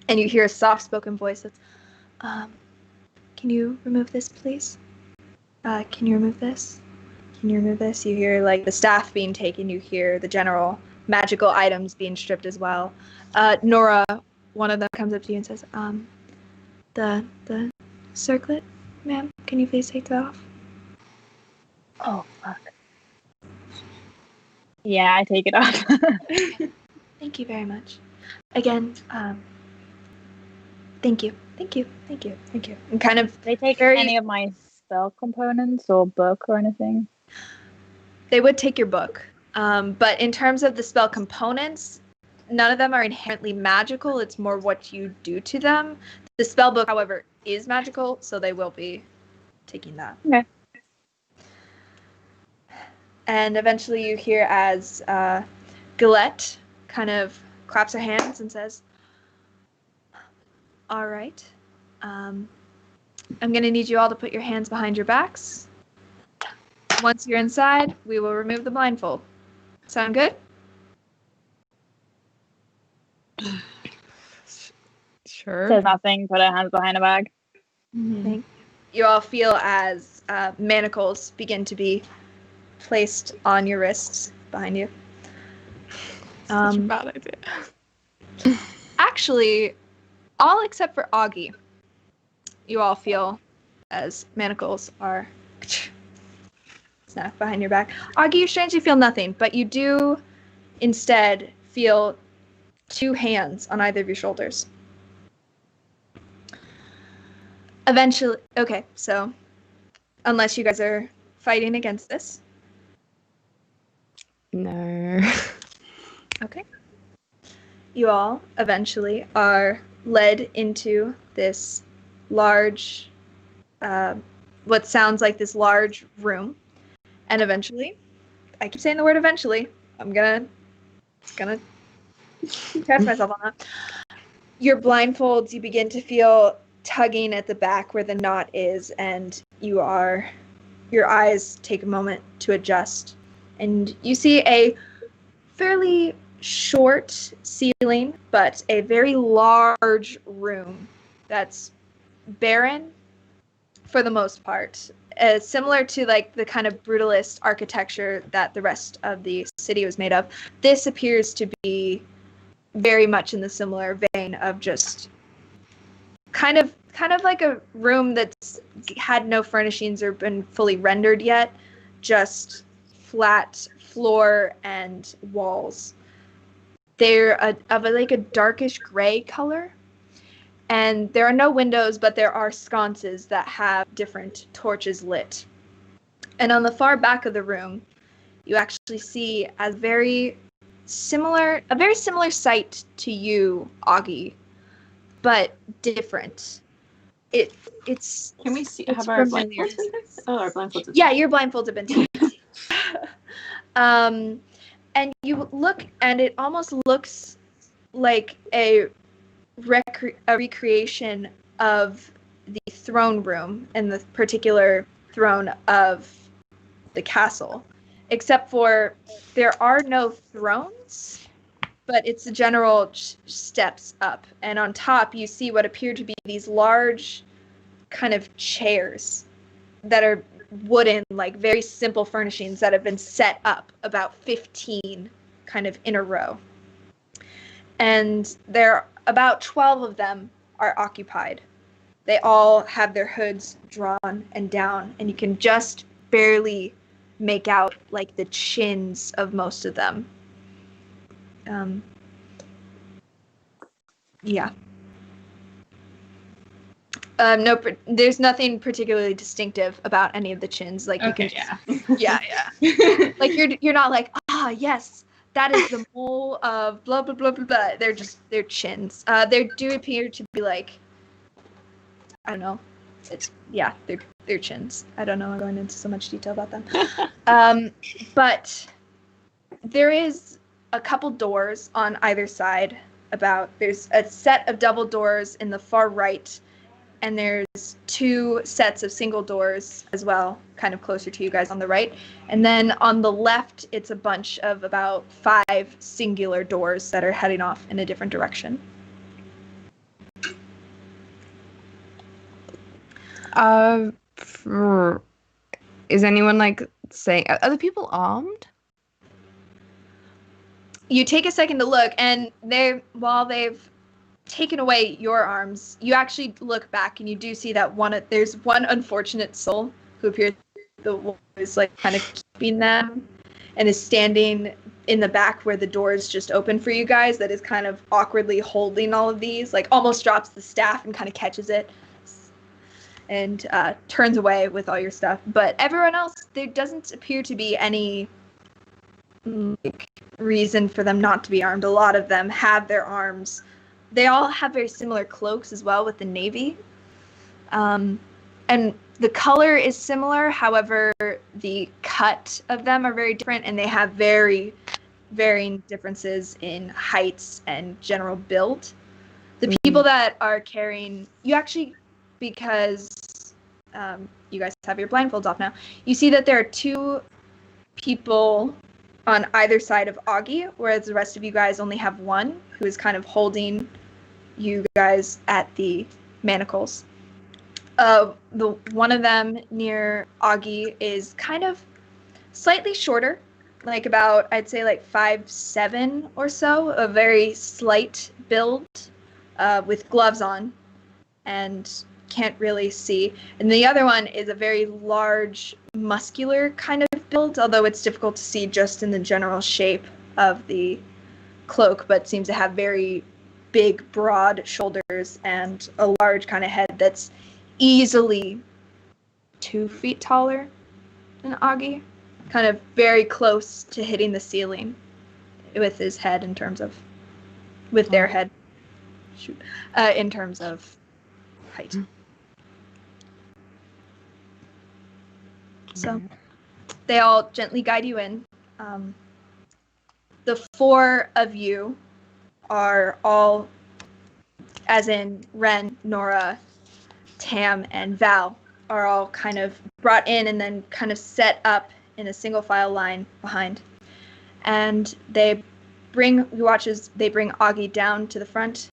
And you hear a soft-spoken voice that's, can you remove this, please? Can you remove this? Can you remove this? You hear, like, the staff being taken. You hear the general magical items being stripped as well. Nora, one of them, comes up to you and says, the circlet, ma'am, can you please take that off? Oh, fuck. Yeah, I take it off. Thank you very much. Again, thank you. And kind of They take any of my spell components or book or anything? They would take your book. But in terms of the spell components, none of them are inherently magical. It's more what you do to them. The spell book, however, is magical, so they will be taking that. Okay. And eventually you hear as Galette kind of claps her hands and says, all right. I'm going to need you all to put your hands behind your backs. Once you're inside, we will remove the blindfold. Sound good? Sure. Says nothing, put her hands behind her back. Mm-hmm. You all feel as manacles begin to be placed on your wrists behind you. Such a bad idea. Actually, all except for Augie, you all feel as manacles are snapped behind your back. Augie, you strangely feel nothing, but you do instead feel 2 hands on either of your shoulders. Eventually, okay, so unless you guys are fighting against this. No. Okay. You all eventually are led into this large, what sounds like this large room. And eventually, I keep saying the word eventually, I'm gonna catch myself on that. Your blindfolds, you begin to feel tugging at the back where the knot is, and your eyes take a moment to adjust. And you see a fairly short ceiling, but a very large room that's barren for the most part. Similar to like the kind of brutalist architecture that the rest of the city was made of. This appears to be very much in the similar vein of just kind of like a room that's had no furnishings or been fully rendered yet, just flat floor and walls. They're of a darkish gray color, and there are no windows, but there are sconces that have different torches lit. And on the far back of the room, you actually see a very similar sight to you, Augie, but different. It's Can we see? it's Have our familiar. blindfolds been taken? Oh, our blindfolds. Yeah, your blindfolds have been taken. And you look, and it almost looks like a recreation of the throne room and the particular throne of the castle, except for there are no thrones, but it's the general steps up, and on top you see what appear to be these large kind of chairs that are wooden, like very simple furnishings that have been set up about 15 kind of in a row. And there about 12 of them are occupied. They all have their hoods drawn and down, and you can just barely make out like the chins of most of them. Yeah. No, there's nothing particularly distinctive about any of the chins. Like you Okay, can yeah. Like you're not like, yes, that is the mole of blah blah blah blah blah. They're chins. They do appear to be like, I don't know. They're chins. I don't know. I'm going into so much detail about them. But there is a couple doors on either side. There's a set of double doors in the far right, and there's 2 sets of single doors as well, kind of closer to you guys on the right. And then on the left, it's a bunch of about 5 singular doors that are heading off in a different direction. Is anyone like saying, are the people armed? You take a second to look, and while they've taken away your arms, you actually look back and you do see that there's one unfortunate soul who appears the one who's like kind of keeping them and is standing in the back where the doors just open for you guys, that is kind of awkwardly holding all of these, like almost drops the staff and kind of catches it and turns away with all your stuff. But everyone else, there doesn't appear to be any reason for them not to be armed. A lot of them have their arms. They all have very similar cloaks as well with the navy. And the color is similar. However, the cut of them are very different, and they have very varying differences in heights and general build. The people that are carrying, you actually, because you guys have your blindfolds off now, you see that there are 2 people on either side of Augie, whereas the rest of you guys only have one who is kind of holding you guys at the manacles. The one of them near Augie is kind of slightly shorter, like about, I'd say like 5'7" or so, a very slight build, with gloves on, and can't really see. And the other one is a very large, muscular kind of build, although it's difficult to see just in the general shape of the cloak, but seems to have very big, broad shoulders and a large kind of head that's easily 2 feet taller than Augie, kind of very close to hitting the ceiling with his head with their head, in terms of height. So they all gently guide you in. The 4 of you are all, as in Ren, Nora, Tam, and Val, are all kind of brought in and then kind of set up in a single file line behind. And they bring Augie down to the front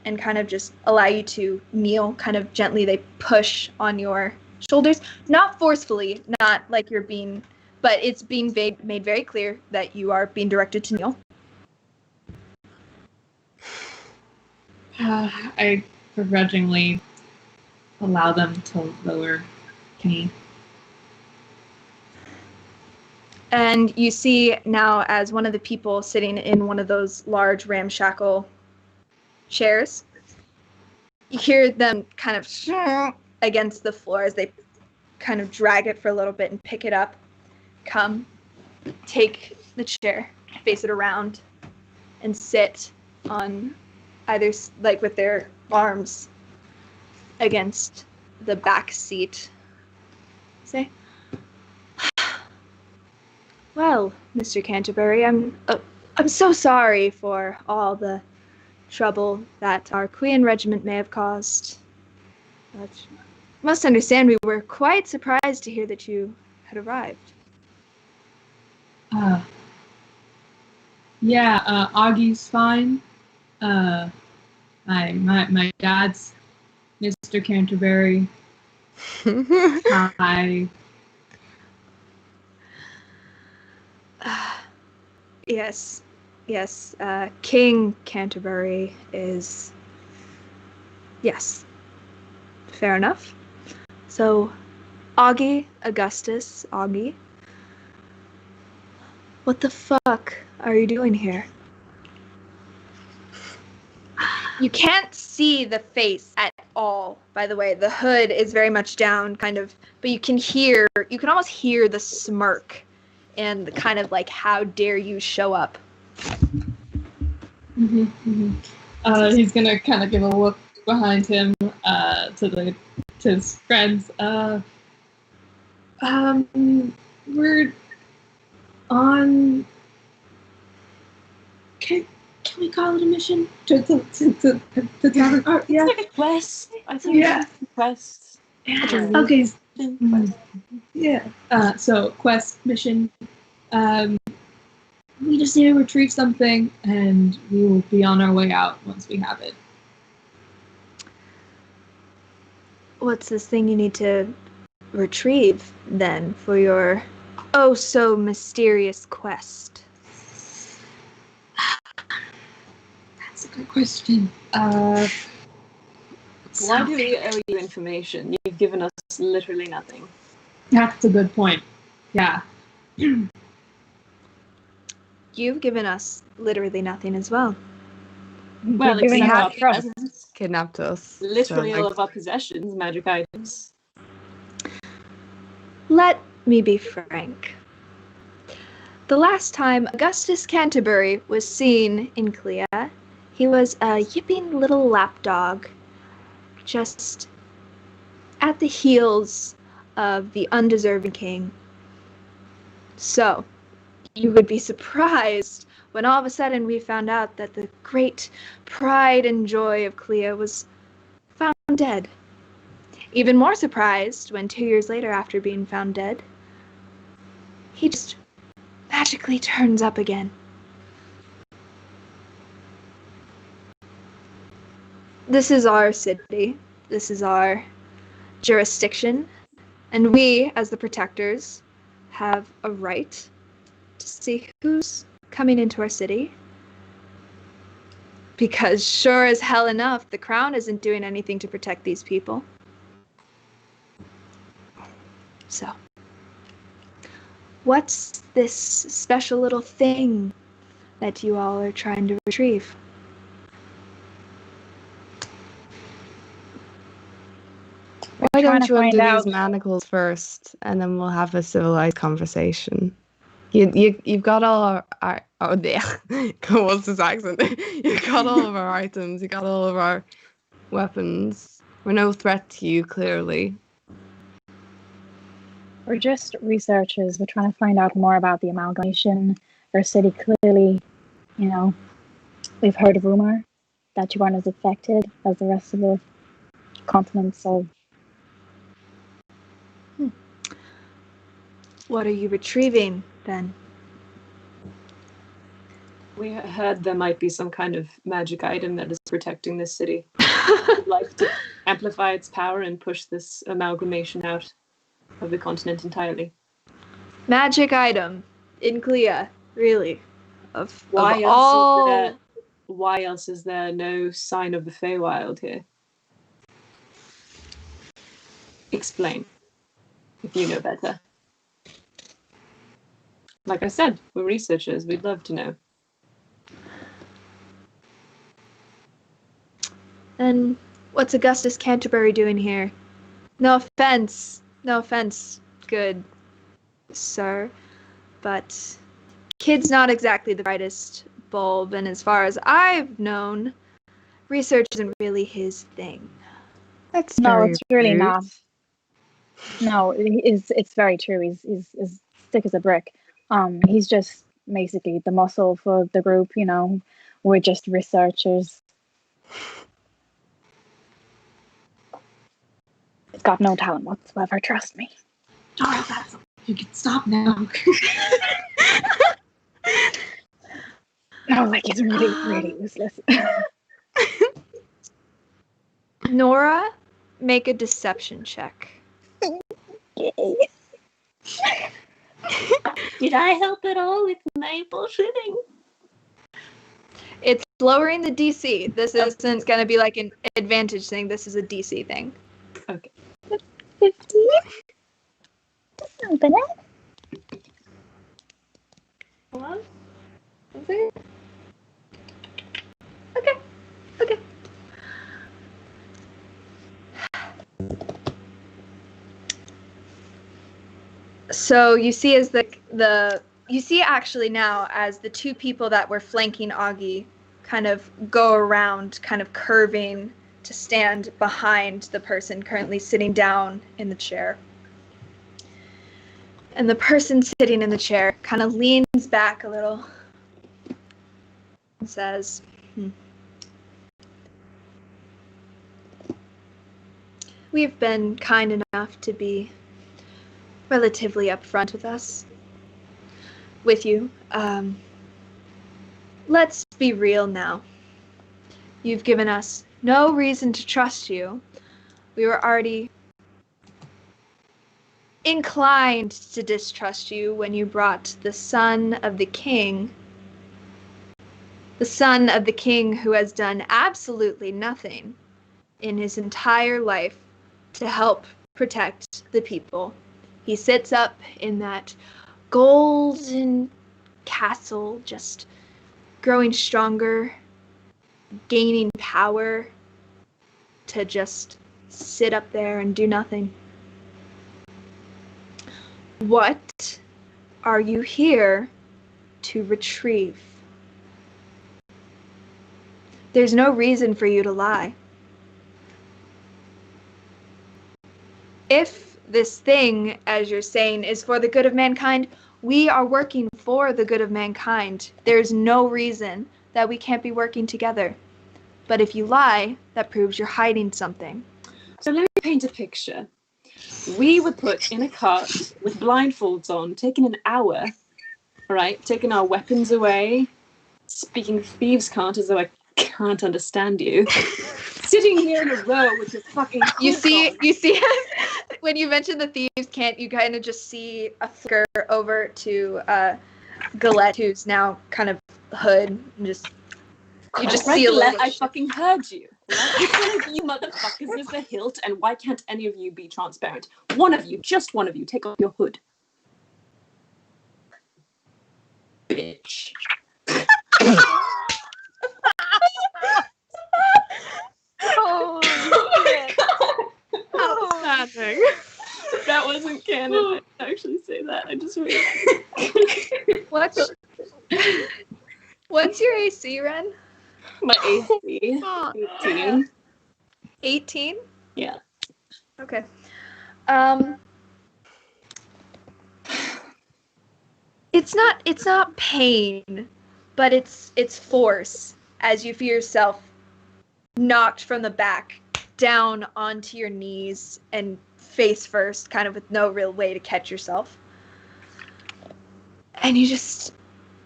and kind of just allow you to kneel, kind of gently. They push on your shoulders, not forcefully, not like you're being, but it's being made very clear that you are being directed to kneel. I begrudgingly allow them to lower me. And you see now, as one of the people sitting in one of those large ramshackle chairs, you hear them kind of against the floor as they kind of drag it for a little bit and pick it up, come, take the chair, face it around, and sit on either, like with their arms against the back seat. Say, well, Mr. Canterbury, I'm so sorry for all the trouble that our Queen regiment may have caused. But you must understand, we were quite surprised to hear that you had arrived. Augie's fine. My dad's Mr. Canterbury. Hi. Yes. King Canterbury is... Yes. Fair enough. So, Augie, what the fuck are you doing here? You can't see the face at all, by the way. The hood is very much down, kind of, but you can almost hear the smirk and the kind of like, how dare you show up. He's gonna kind of give a look behind him to his friends. We're on. Can we call it a mission to tavern? Oh, yeah. It's like a quest. I think Yeah. it's a quest. Yeah. Okay. Yeah. So quest mission. We just need to retrieve something, and we will be on our way out once we have it. What's this thing you need to retrieve, then, for your oh so mysterious quest? That's a good question. Why do we owe you information? You've given us literally nothing. That's a good point. Yeah. You've given us literally nothing as well. Well, You're giving except out our trust. presents. Kidnapped us. Literally so, all of our possessions, magic items. Let me be frank. The last time Augustus Canterbury was seen in Klia, he was a yipping little lapdog, just at the heels of the undeserving king. So, you would be surprised when all of a sudden we found out that the great pride and joy of Klia was found dead. Even more surprised when 2 years later, after being found dead, he just magically turns up again. This is our city. This is our jurisdiction. And we, as the protectors, have a right to see who's coming into our city. Because sure as hell enough, the crown isn't doing anything to protect these people. So, what's this special little thing that you all are trying to retrieve? Why trying don't to you undo find out. these manacles first, and then we'll have a civilized conversation. You've got all our oh yeah, what's this accent? You've got all of our items. You got all of our weapons. We're no threat to you, clearly. We're just researchers. We're trying to find out more about the amalgamation. Our city clearly, we've heard a rumor that you aren't as affected as the rest of the continent, so... What are you retrieving, then? We heard there might be some kind of magic item that is protecting this city. We'd like to amplify its power and push this amalgamation out of the continent entirely. Magic item in Klia, really. Why else is there no sign of the Feywild here? Explain, if you know better. Like I said, we're researchers. We'd love to know. Then what's Augustus Canterbury doing here? No offense, good sir, but kid's not exactly the brightest bulb, and as far as I've known, research isn't really his thing. That's No, very it's really rude. not. No, it's very true. He's thick as a brick. He's just basically the muscle for the group, We're just researchers. He's got no talent whatsoever, trust me. Dora, you can stop now. No, like he's really, really useless. Nora, make a deception check. Did I help at all with my bullshitting? It's lowering the DC. This isn't going to be like an advantage thing. This is a DC thing. Okay. 15? That's not bad. Hold on. 1 second. Okay. So you see as you see actually now as the two people that were flanking Augie kind of go around, kind of curving to stand behind the person currently sitting down in the chair. And the person sitting in the chair kind of leans back a little and says, We've been kind enough to be relatively upfront with you. Let's be real now. You've given us no reason to trust you. We were already inclined to distrust you when you brought the son of the king who has done absolutely nothing in his entire life to help protect the people. He sits up in that golden castle, just growing stronger, gaining power to just sit up there and do nothing. What are you here to retrieve? There's no reason for you to lie. If this thing, as you're saying, is for the good of mankind, we are working for the good of mankind. There's no reason that we can't be working together. But if you lie, that proves you're hiding something. So let me paint a picture. We were put in a cart with blindfolds on, taking an hour, right? Taking our weapons away, speaking thieves' cant as though I can't understand you. Sitting here in a row with your fucking You see when you mention the thieves' cant, you kind of just see a flicker over to Galette, who's now kind of hood, and you just right, see a Galette, little. I fucking heard you. Right? Which one of you motherfuckers is the hilt, and why can't any of you be transparent? One of you, just one of you, take off your hood. Bitch. Outstanding. That wasn't canon. I didn't actually say that. I just realized. What's your AC, Ren? My AC. 18. 18? Yeah. Okay. It's not pain, but it's force as you feel yourself knocked from the back down onto your knees and face first, kind of with no real way to catch yourself. And you just,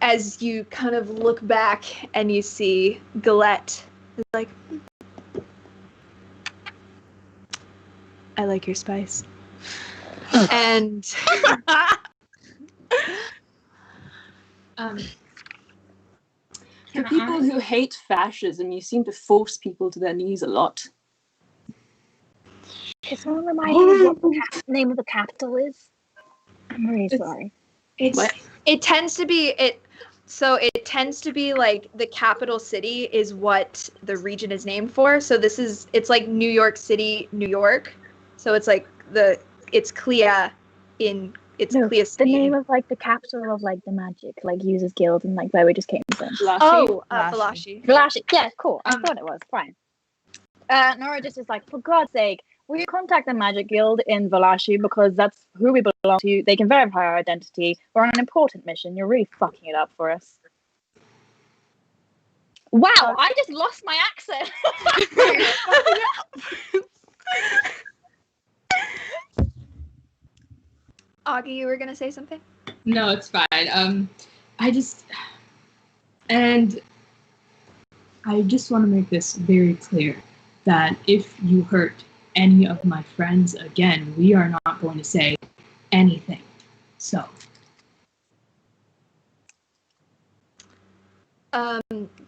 as you kind of look back and you see Galette, is like, I like your spice. And for people who hate fascism, you seem to force people to their knees a lot. Can someone remind me what the name of the capital is? I'm really sorry. It tends to be like the capital city is what the region is named for. So it's like New York City, New York. So it's like it's Klia Klia City. The name of like the capital of like the magic, like users guild and like where we just came from. Valashi. Valashi. Yeah, cool. I thought it was fine. Nora just is like, for God's sake, will you contact the Magic Guild in Valashi because that's who we belong to. They can verify our identity. We're on an important mission. You're really fucking it up for us. Wow, I just lost my accent. Augie, you were gonna say something? No, it's fine. I just want to make this very clear that if you hurt any of my friends again, we are not going to say anything. So.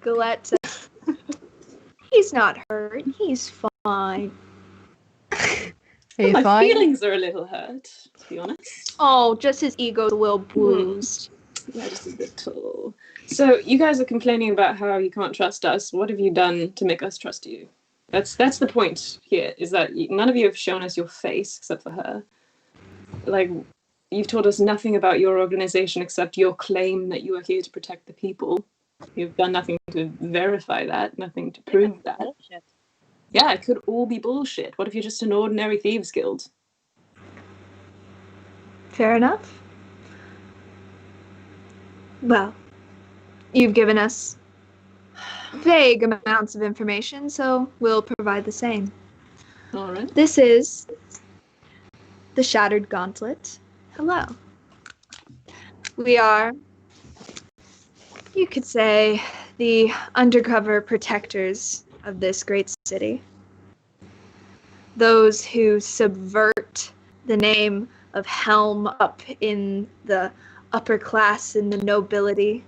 Galette says, he's not hurt. He's fine. My feelings are a little hurt, to be honest. Oh, just his ego's a little bruised. Yeah, just a little. So you guys are complaining about how you can't trust us. What have you done to make us trust you? That's the point here, is that none of you have shown us your face except for her. Like, you've told us nothing about your organization except your claim that you are here to protect the people. You've done nothing to verify that, nothing to prove that. Bullshit. Yeah, it could all be bullshit. What if you're just an ordinary thieves guild? Fair enough. Well, you've given us vague amounts of information, so we'll provide the same. All right. This is the Shattered Gauntlet. Hello. We are, you could say, the undercover protectors of this great city. Those who subvert the name of Helm up in the upper class and the nobility.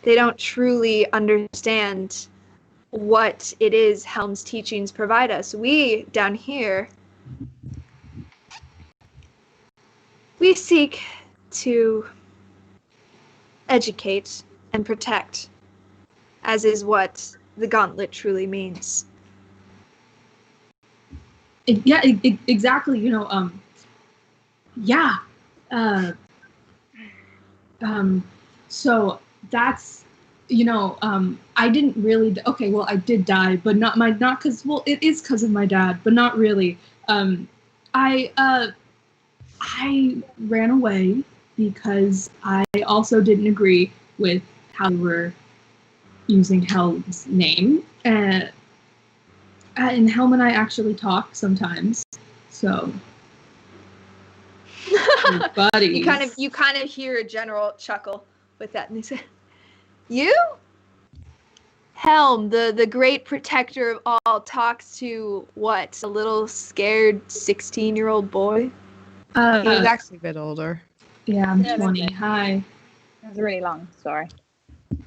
They don't truly understand what it is Helm's teachings provide us. We, down here, we seek to educate and protect, as is what the gauntlet truly means. Exactly. Yeah. So that's, I didn't really. Okay, well, I did die, but not because. Well, it is because of my dad, but not really. I ran away because I also didn't agree with how they were using Helm's name, and Helm and I actually talk sometimes, so. Buddies. You kind of hear a general chuckle with that, and they say, "You, Helm, the great protector of all, talks to what? A little scared 16-year-old boy?" He's actually a bit older. Yeah, I'm Yeah, 20. okay. Hi. It was really long story. And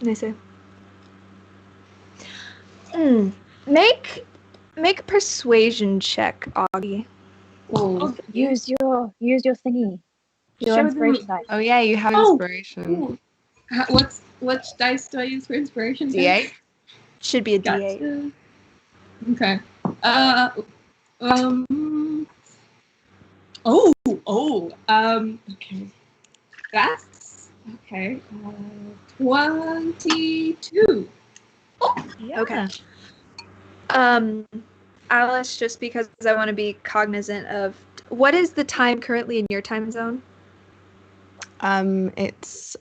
they say, Make a persuasion check, Augie." Oh, Use your thingy. Your Show inspiration them- dice. Oh yeah, you have Oh, inspiration. Which dice do I use for inspiration? D8? Should be a D8. Gotcha. Okay. Okay. That's okay. 22. Yeah. Okay. Alice, just because I want to be cognizant of what is the time currently in your time zone? It's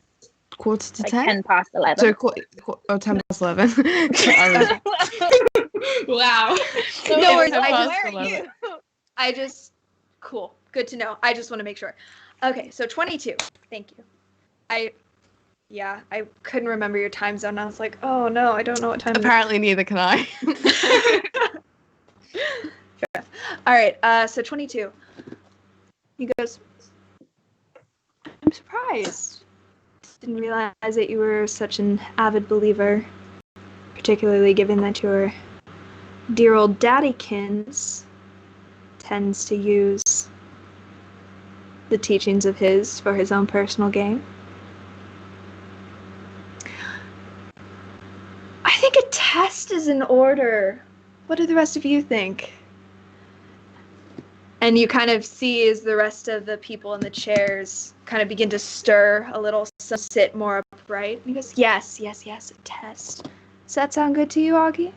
quarter to Like 10. 10 past 11. So 10 past 11. I Wow. No worries. Ten I past just 11. cool. Good to know. I just want to make sure. Okay, so 22. Thank you. I couldn't remember your time zone. I was like, oh no, I don't know what time it is. Apparently neither can I. All right, so 22. He goes, I'm surprised. Didn't realize that you were such an avid believer, particularly given that your dear old daddykins tends to use the teachings of his for his own personal gain. I think a test is in order. What do the rest of you think? And you kind of see as the rest of the people in the chairs kind of begin to stir a little, some sit more upright. And he goes, yes, a test. Does that sound good to you, Augie?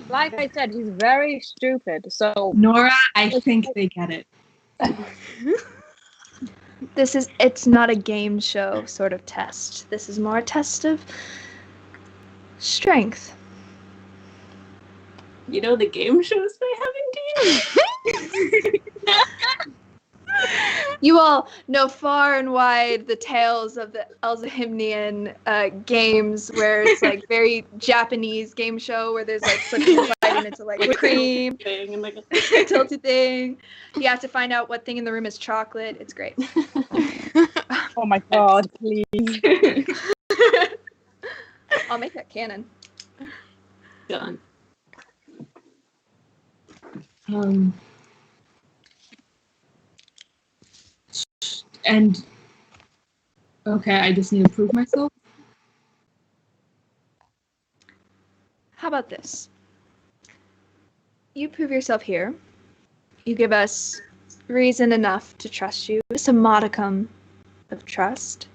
Like I said, he's very stupid. So Nora, I think they get it. It's not a game show sort of test. This is more a test of strength. You know the game shows they have in D&D? You all know far and wide the tales of the Elzahimnian games where it's like very Japanese game show where there's like flipping and fighting into like cream, thing and like a tilted thing. You have to find out what thing in the room is chocolate. It's great. oh my god, please. I'll make that canon. Done. And okay, I just need to prove myself. How about this? You prove yourself here. you give us reason enough to trust you, just a modicum of trust,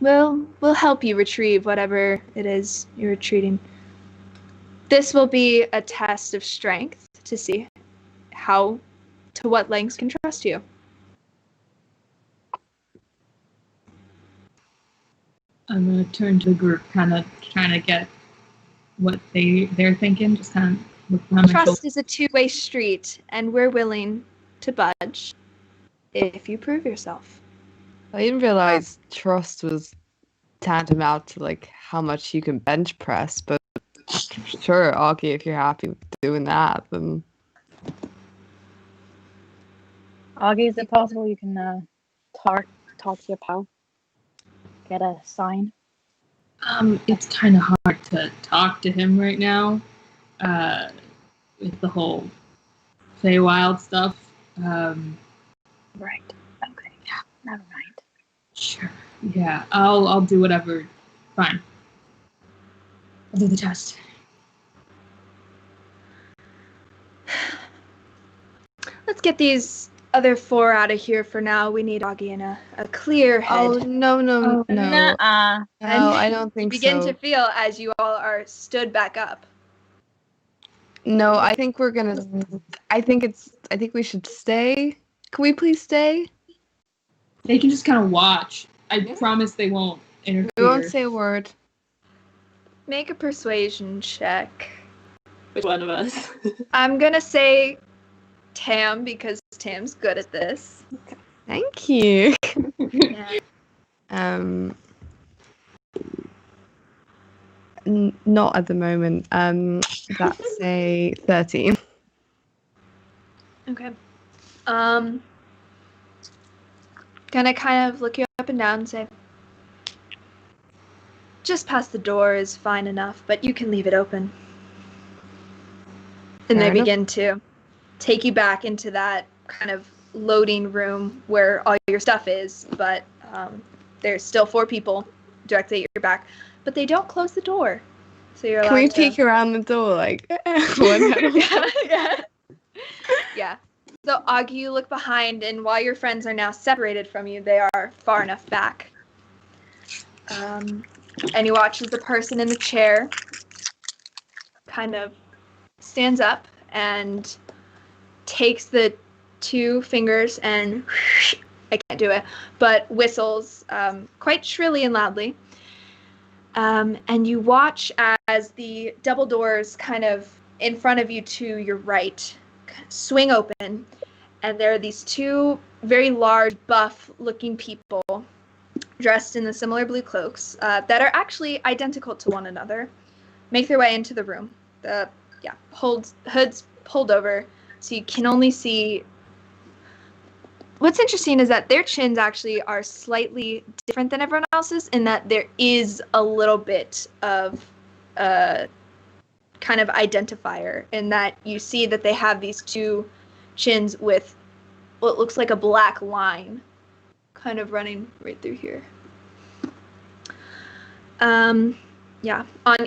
we'll help you retrieve whatever it is you're retrieving. This will be a test of strength to see to what lengths can trust you. I'm gonna turn to the group, kind of trying to get what they're thinking. Just kind of look behind my shoulder. Trust is a two-way street, and we're willing to budge if you prove yourself. I didn't realize trust was tantamount to like how much you can bench press, but sure, Augie, if you're happy with doing that, then Augie, is it possible you can talk to your pal? Get a sign? It's kind of hard to talk to him right now, with the whole Feywild stuff. Right. Okay. Yeah. Never mind. Sure. Yeah, I'll do whatever. Fine. I'll do the test. Let's get these other 4 out of here for now. We need Augie in a clear head. oh no. Nuh-uh. No, I don't think begin so. to feel as you all are stood back up. No, I think we're gonna. I think we should stay. Can we please stay? They can just kind of watch. I promise they won't interfere. We won't say a word. Make a persuasion check. Which one of us? I'm gonna say Tam because Tam's good at this. Thank you. Yeah. Not at the moment. That's a 13. Okay. Gonna kind of look you up and down and say, just past the door is fine enough, but you can leave it open. And Fair they enough. begin to take you back into that kind of loading room where all your stuff is, but there's still 4 people directly at your back, but they don't close the door. So you're allowed Can we to... peek around the door like one head on? Yeah. So Augie, you look behind, and while your friends are now separated from you, they are far enough back. And you watch as the person in the chair kind of stands up and takes the 2 fingers and I can't do it, but whistles quite shrilly and loudly. And you watch as the double doors kind of in front of you to your right swing open, and there are these 2 very large, buff-looking people dressed in the similar blue cloaks that are actually identical to one another, make their way into the room. Hoods pulled over, so you can only see. What's interesting is that their chins actually are slightly different than everyone else's in that there is a little bit of kind of identifier in that you see that they have these 2 chins with what looks like a black line kind of running right through here. On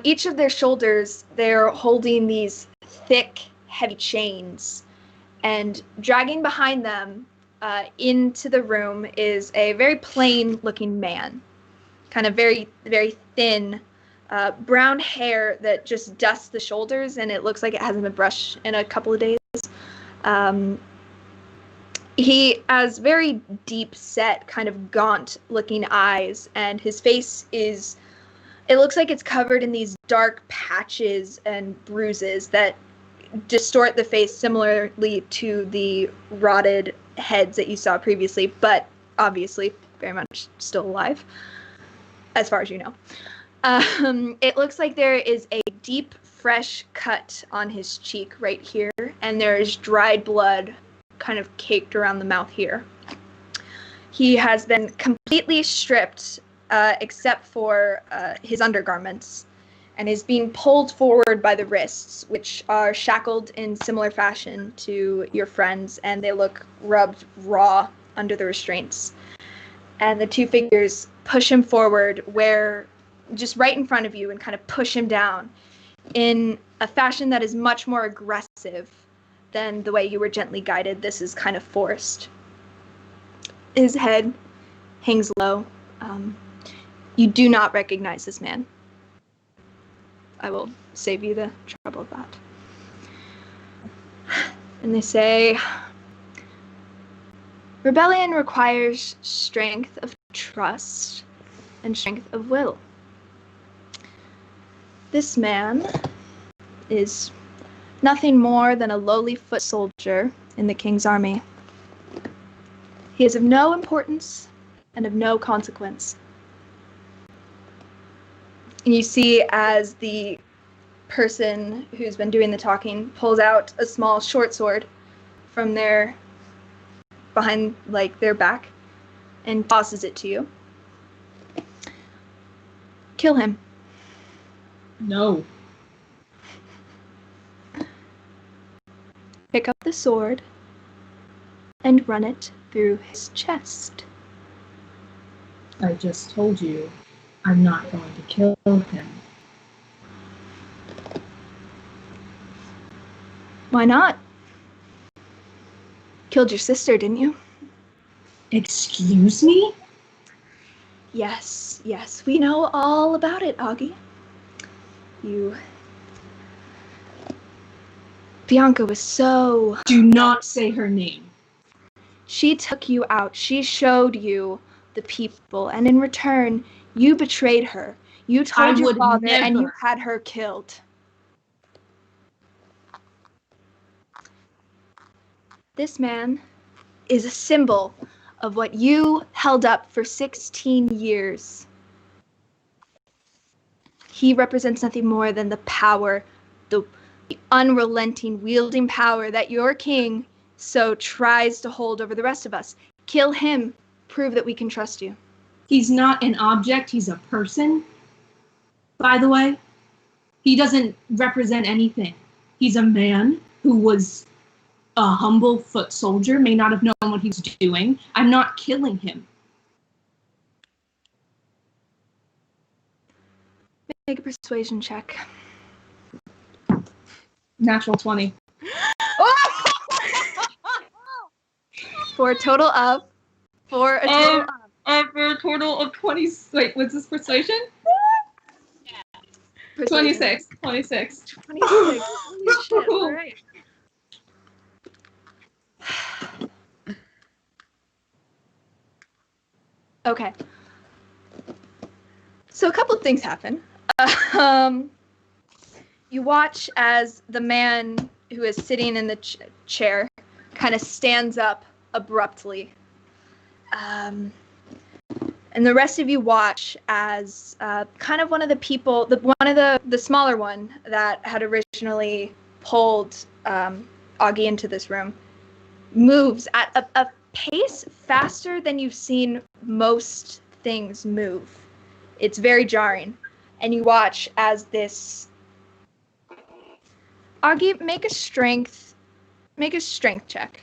each of their shoulders, they're holding these thick, heavy chains, and dragging behind them into the room is a very plain-looking man, kind of very, very thin, brown hair that just dusts the shoulders, and it looks like it hasn't been brushed in a couple of days. He has very deep-set, kind of gaunt-looking eyes, and his face is... It looks like it's covered in these dark patches and bruises that distort the face similarly to the rotted heads that you saw previously, but obviously very much still alive, as far as you know. It looks like there is a deep, fresh cut on his cheek right here, and there is dried blood kind of caked around the mouth here. He has been completely stripped except for his undergarments, and is being pulled forward by the wrists, which are shackled in similar fashion to your friends, and they look rubbed raw under the restraints. And the 2 figures push him forward, where just right in front of you, and kind of push him down in a fashion that is much more aggressive than the way you were gently guided. This is kind of forced. His head hangs low. You do not recognize this man. I will save you the trouble of that. And they say, rebellion requires strength of trust and strength of will. This man is nothing more than a lowly foot soldier in the king's army. He is of no importance and of no consequence. And you see as the person who's been doing the talking pulls out a small short sword from behind their back and tosses it to you. Kill him. No. Pick up the sword and run it through his chest. I just told you I'm not going to kill him. Why not? Killed your sister, didn't you? Excuse me? Yes, we know all about it, Augie. Bianca was so... Do not say her name. She took you out. She showed you the people, and in return, you betrayed her. You told your father, and you had her killed. This man is a symbol of what you held up for 16 years. He represents nothing more than the power, the unrelenting, wielding power that your king so tries to hold over the rest of us. Kill him. Prove that we can trust you. He's not an object, he's a person. By the way, he doesn't represent anything. He's a man who was a humble foot soldier, may not have known what he was doing. I'm not killing him. Make a persuasion check. Natural 20. For a total of... For a total of 20... Wait, what's this persuasion? persuasion. 26. 26. Holy shit, all right. Okay. So a couple of things happen. You watch as the man who is sitting in the chair kind of stands up abruptly. And the rest of you watch as kind of one of the people, the smaller one that had originally pulled Augie into this room, moves at a pace faster than you've seen most things move. It's very jarring. And you watch as this... Augie, make a strength check.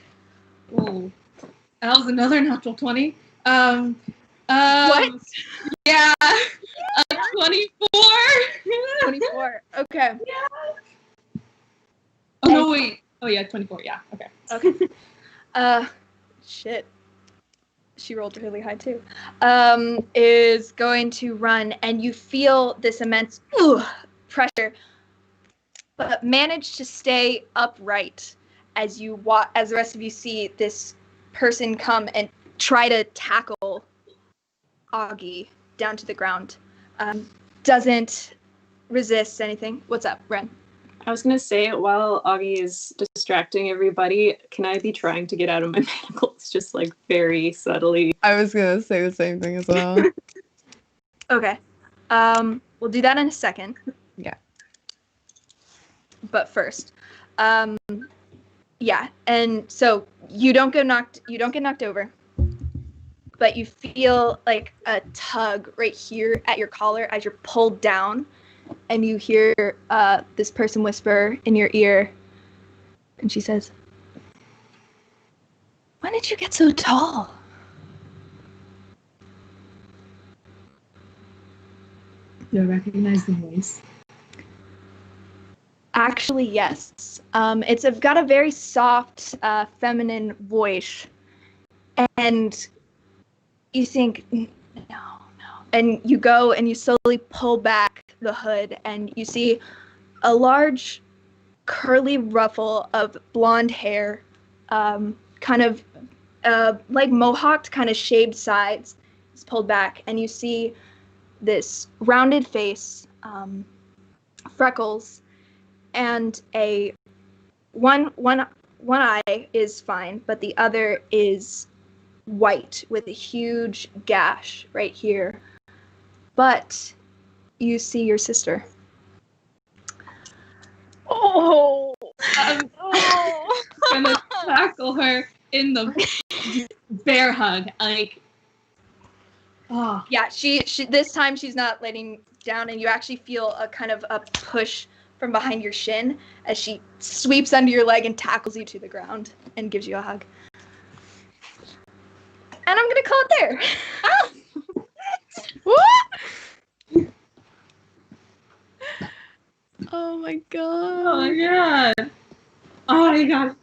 Ooh. That was another natural 20. What? Yeah. 24. 24. Okay. Yeah. Oh, no, wait. Oh, yeah, 24. Yeah. Okay. Okay. Shit. She rolled really high too. Is going to run, and you feel this immense pressure, but manage to stay upright as you as the rest of you see this person come and try to tackle Augie down to the ground. Doesn't resist anything. What's up, Ren? I was going to say, while Augie is distracting everybody, can I be trying to get out of my manacles just like very subtly? I was gonna say the same thing as well. Okay. We'll do that in a second. Yeah. But first, yeah, and so you don't get knocked over, but you feel like a tug right here at your collar as you're pulled down, and you hear this person whisper in your ear, and she says, "When did you get so tall?" Do I recognize the voice? Actually, yes. It's got a very soft, feminine voice, and you think, no. And you go and you slowly pull back the hood, and you see a large, curly ruffle of blonde hair, kind of like mohawked, kind of shaved sides. It's pulled back, and you see this rounded face, freckles, and one eye is fine, but the other is white with a huge gash right here. But you see your sister. Oh. I'm gonna tackle her in the bear hug. Like, oh. Yeah, she this time she's not letting down, and you actually feel a kind of a push from behind your shin as she sweeps under your leg and tackles you to the ground and gives you a hug. And I'm gonna call it there. What? Oh my god. Oh my god. Oh my god.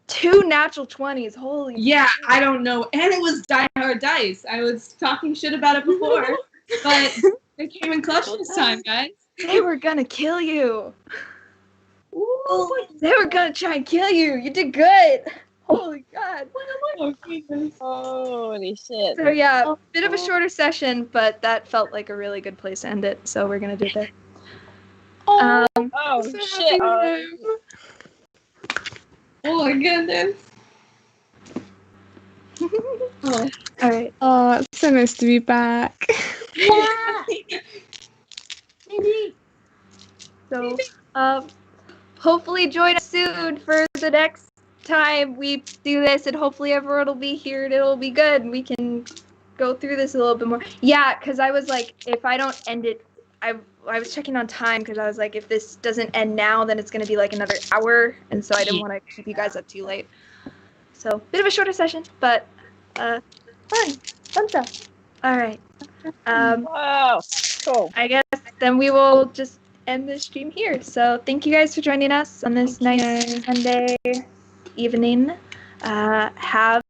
2 natural 20s. Holy. Yeah, I don't know. And it was Die Hard Dice. I was talking shit about it before, but it came in clutch this time, guys. They were gonna kill you. Ooh. They were gonna try and kill you. You did good. Holy god. Oh, goodness. Holy shit. So yeah, bit of a shorter session, but that felt like a really good place to end it. So we're gonna do it there. Oh, Oh, so shit. happy with him. Oh my goodness. Oh. All right. Oh, it's so nice to be back. Yeah. So hopefully join us soon for the next time we do this, and hopefully everyone will be here and it'll be good and we can go through this a little bit more. Yeah, because I was like, if I don't end it, I was checking on time because I was like, if this doesn't end now, then it's going to be like another hour, and so I didn't want to keep you guys up too late. So bit of a shorter session, but fun stuff. All right. Wow. Cool. I guess then we will just end the stream here. So thank you guys for joining us on this nice Sunday evening. Have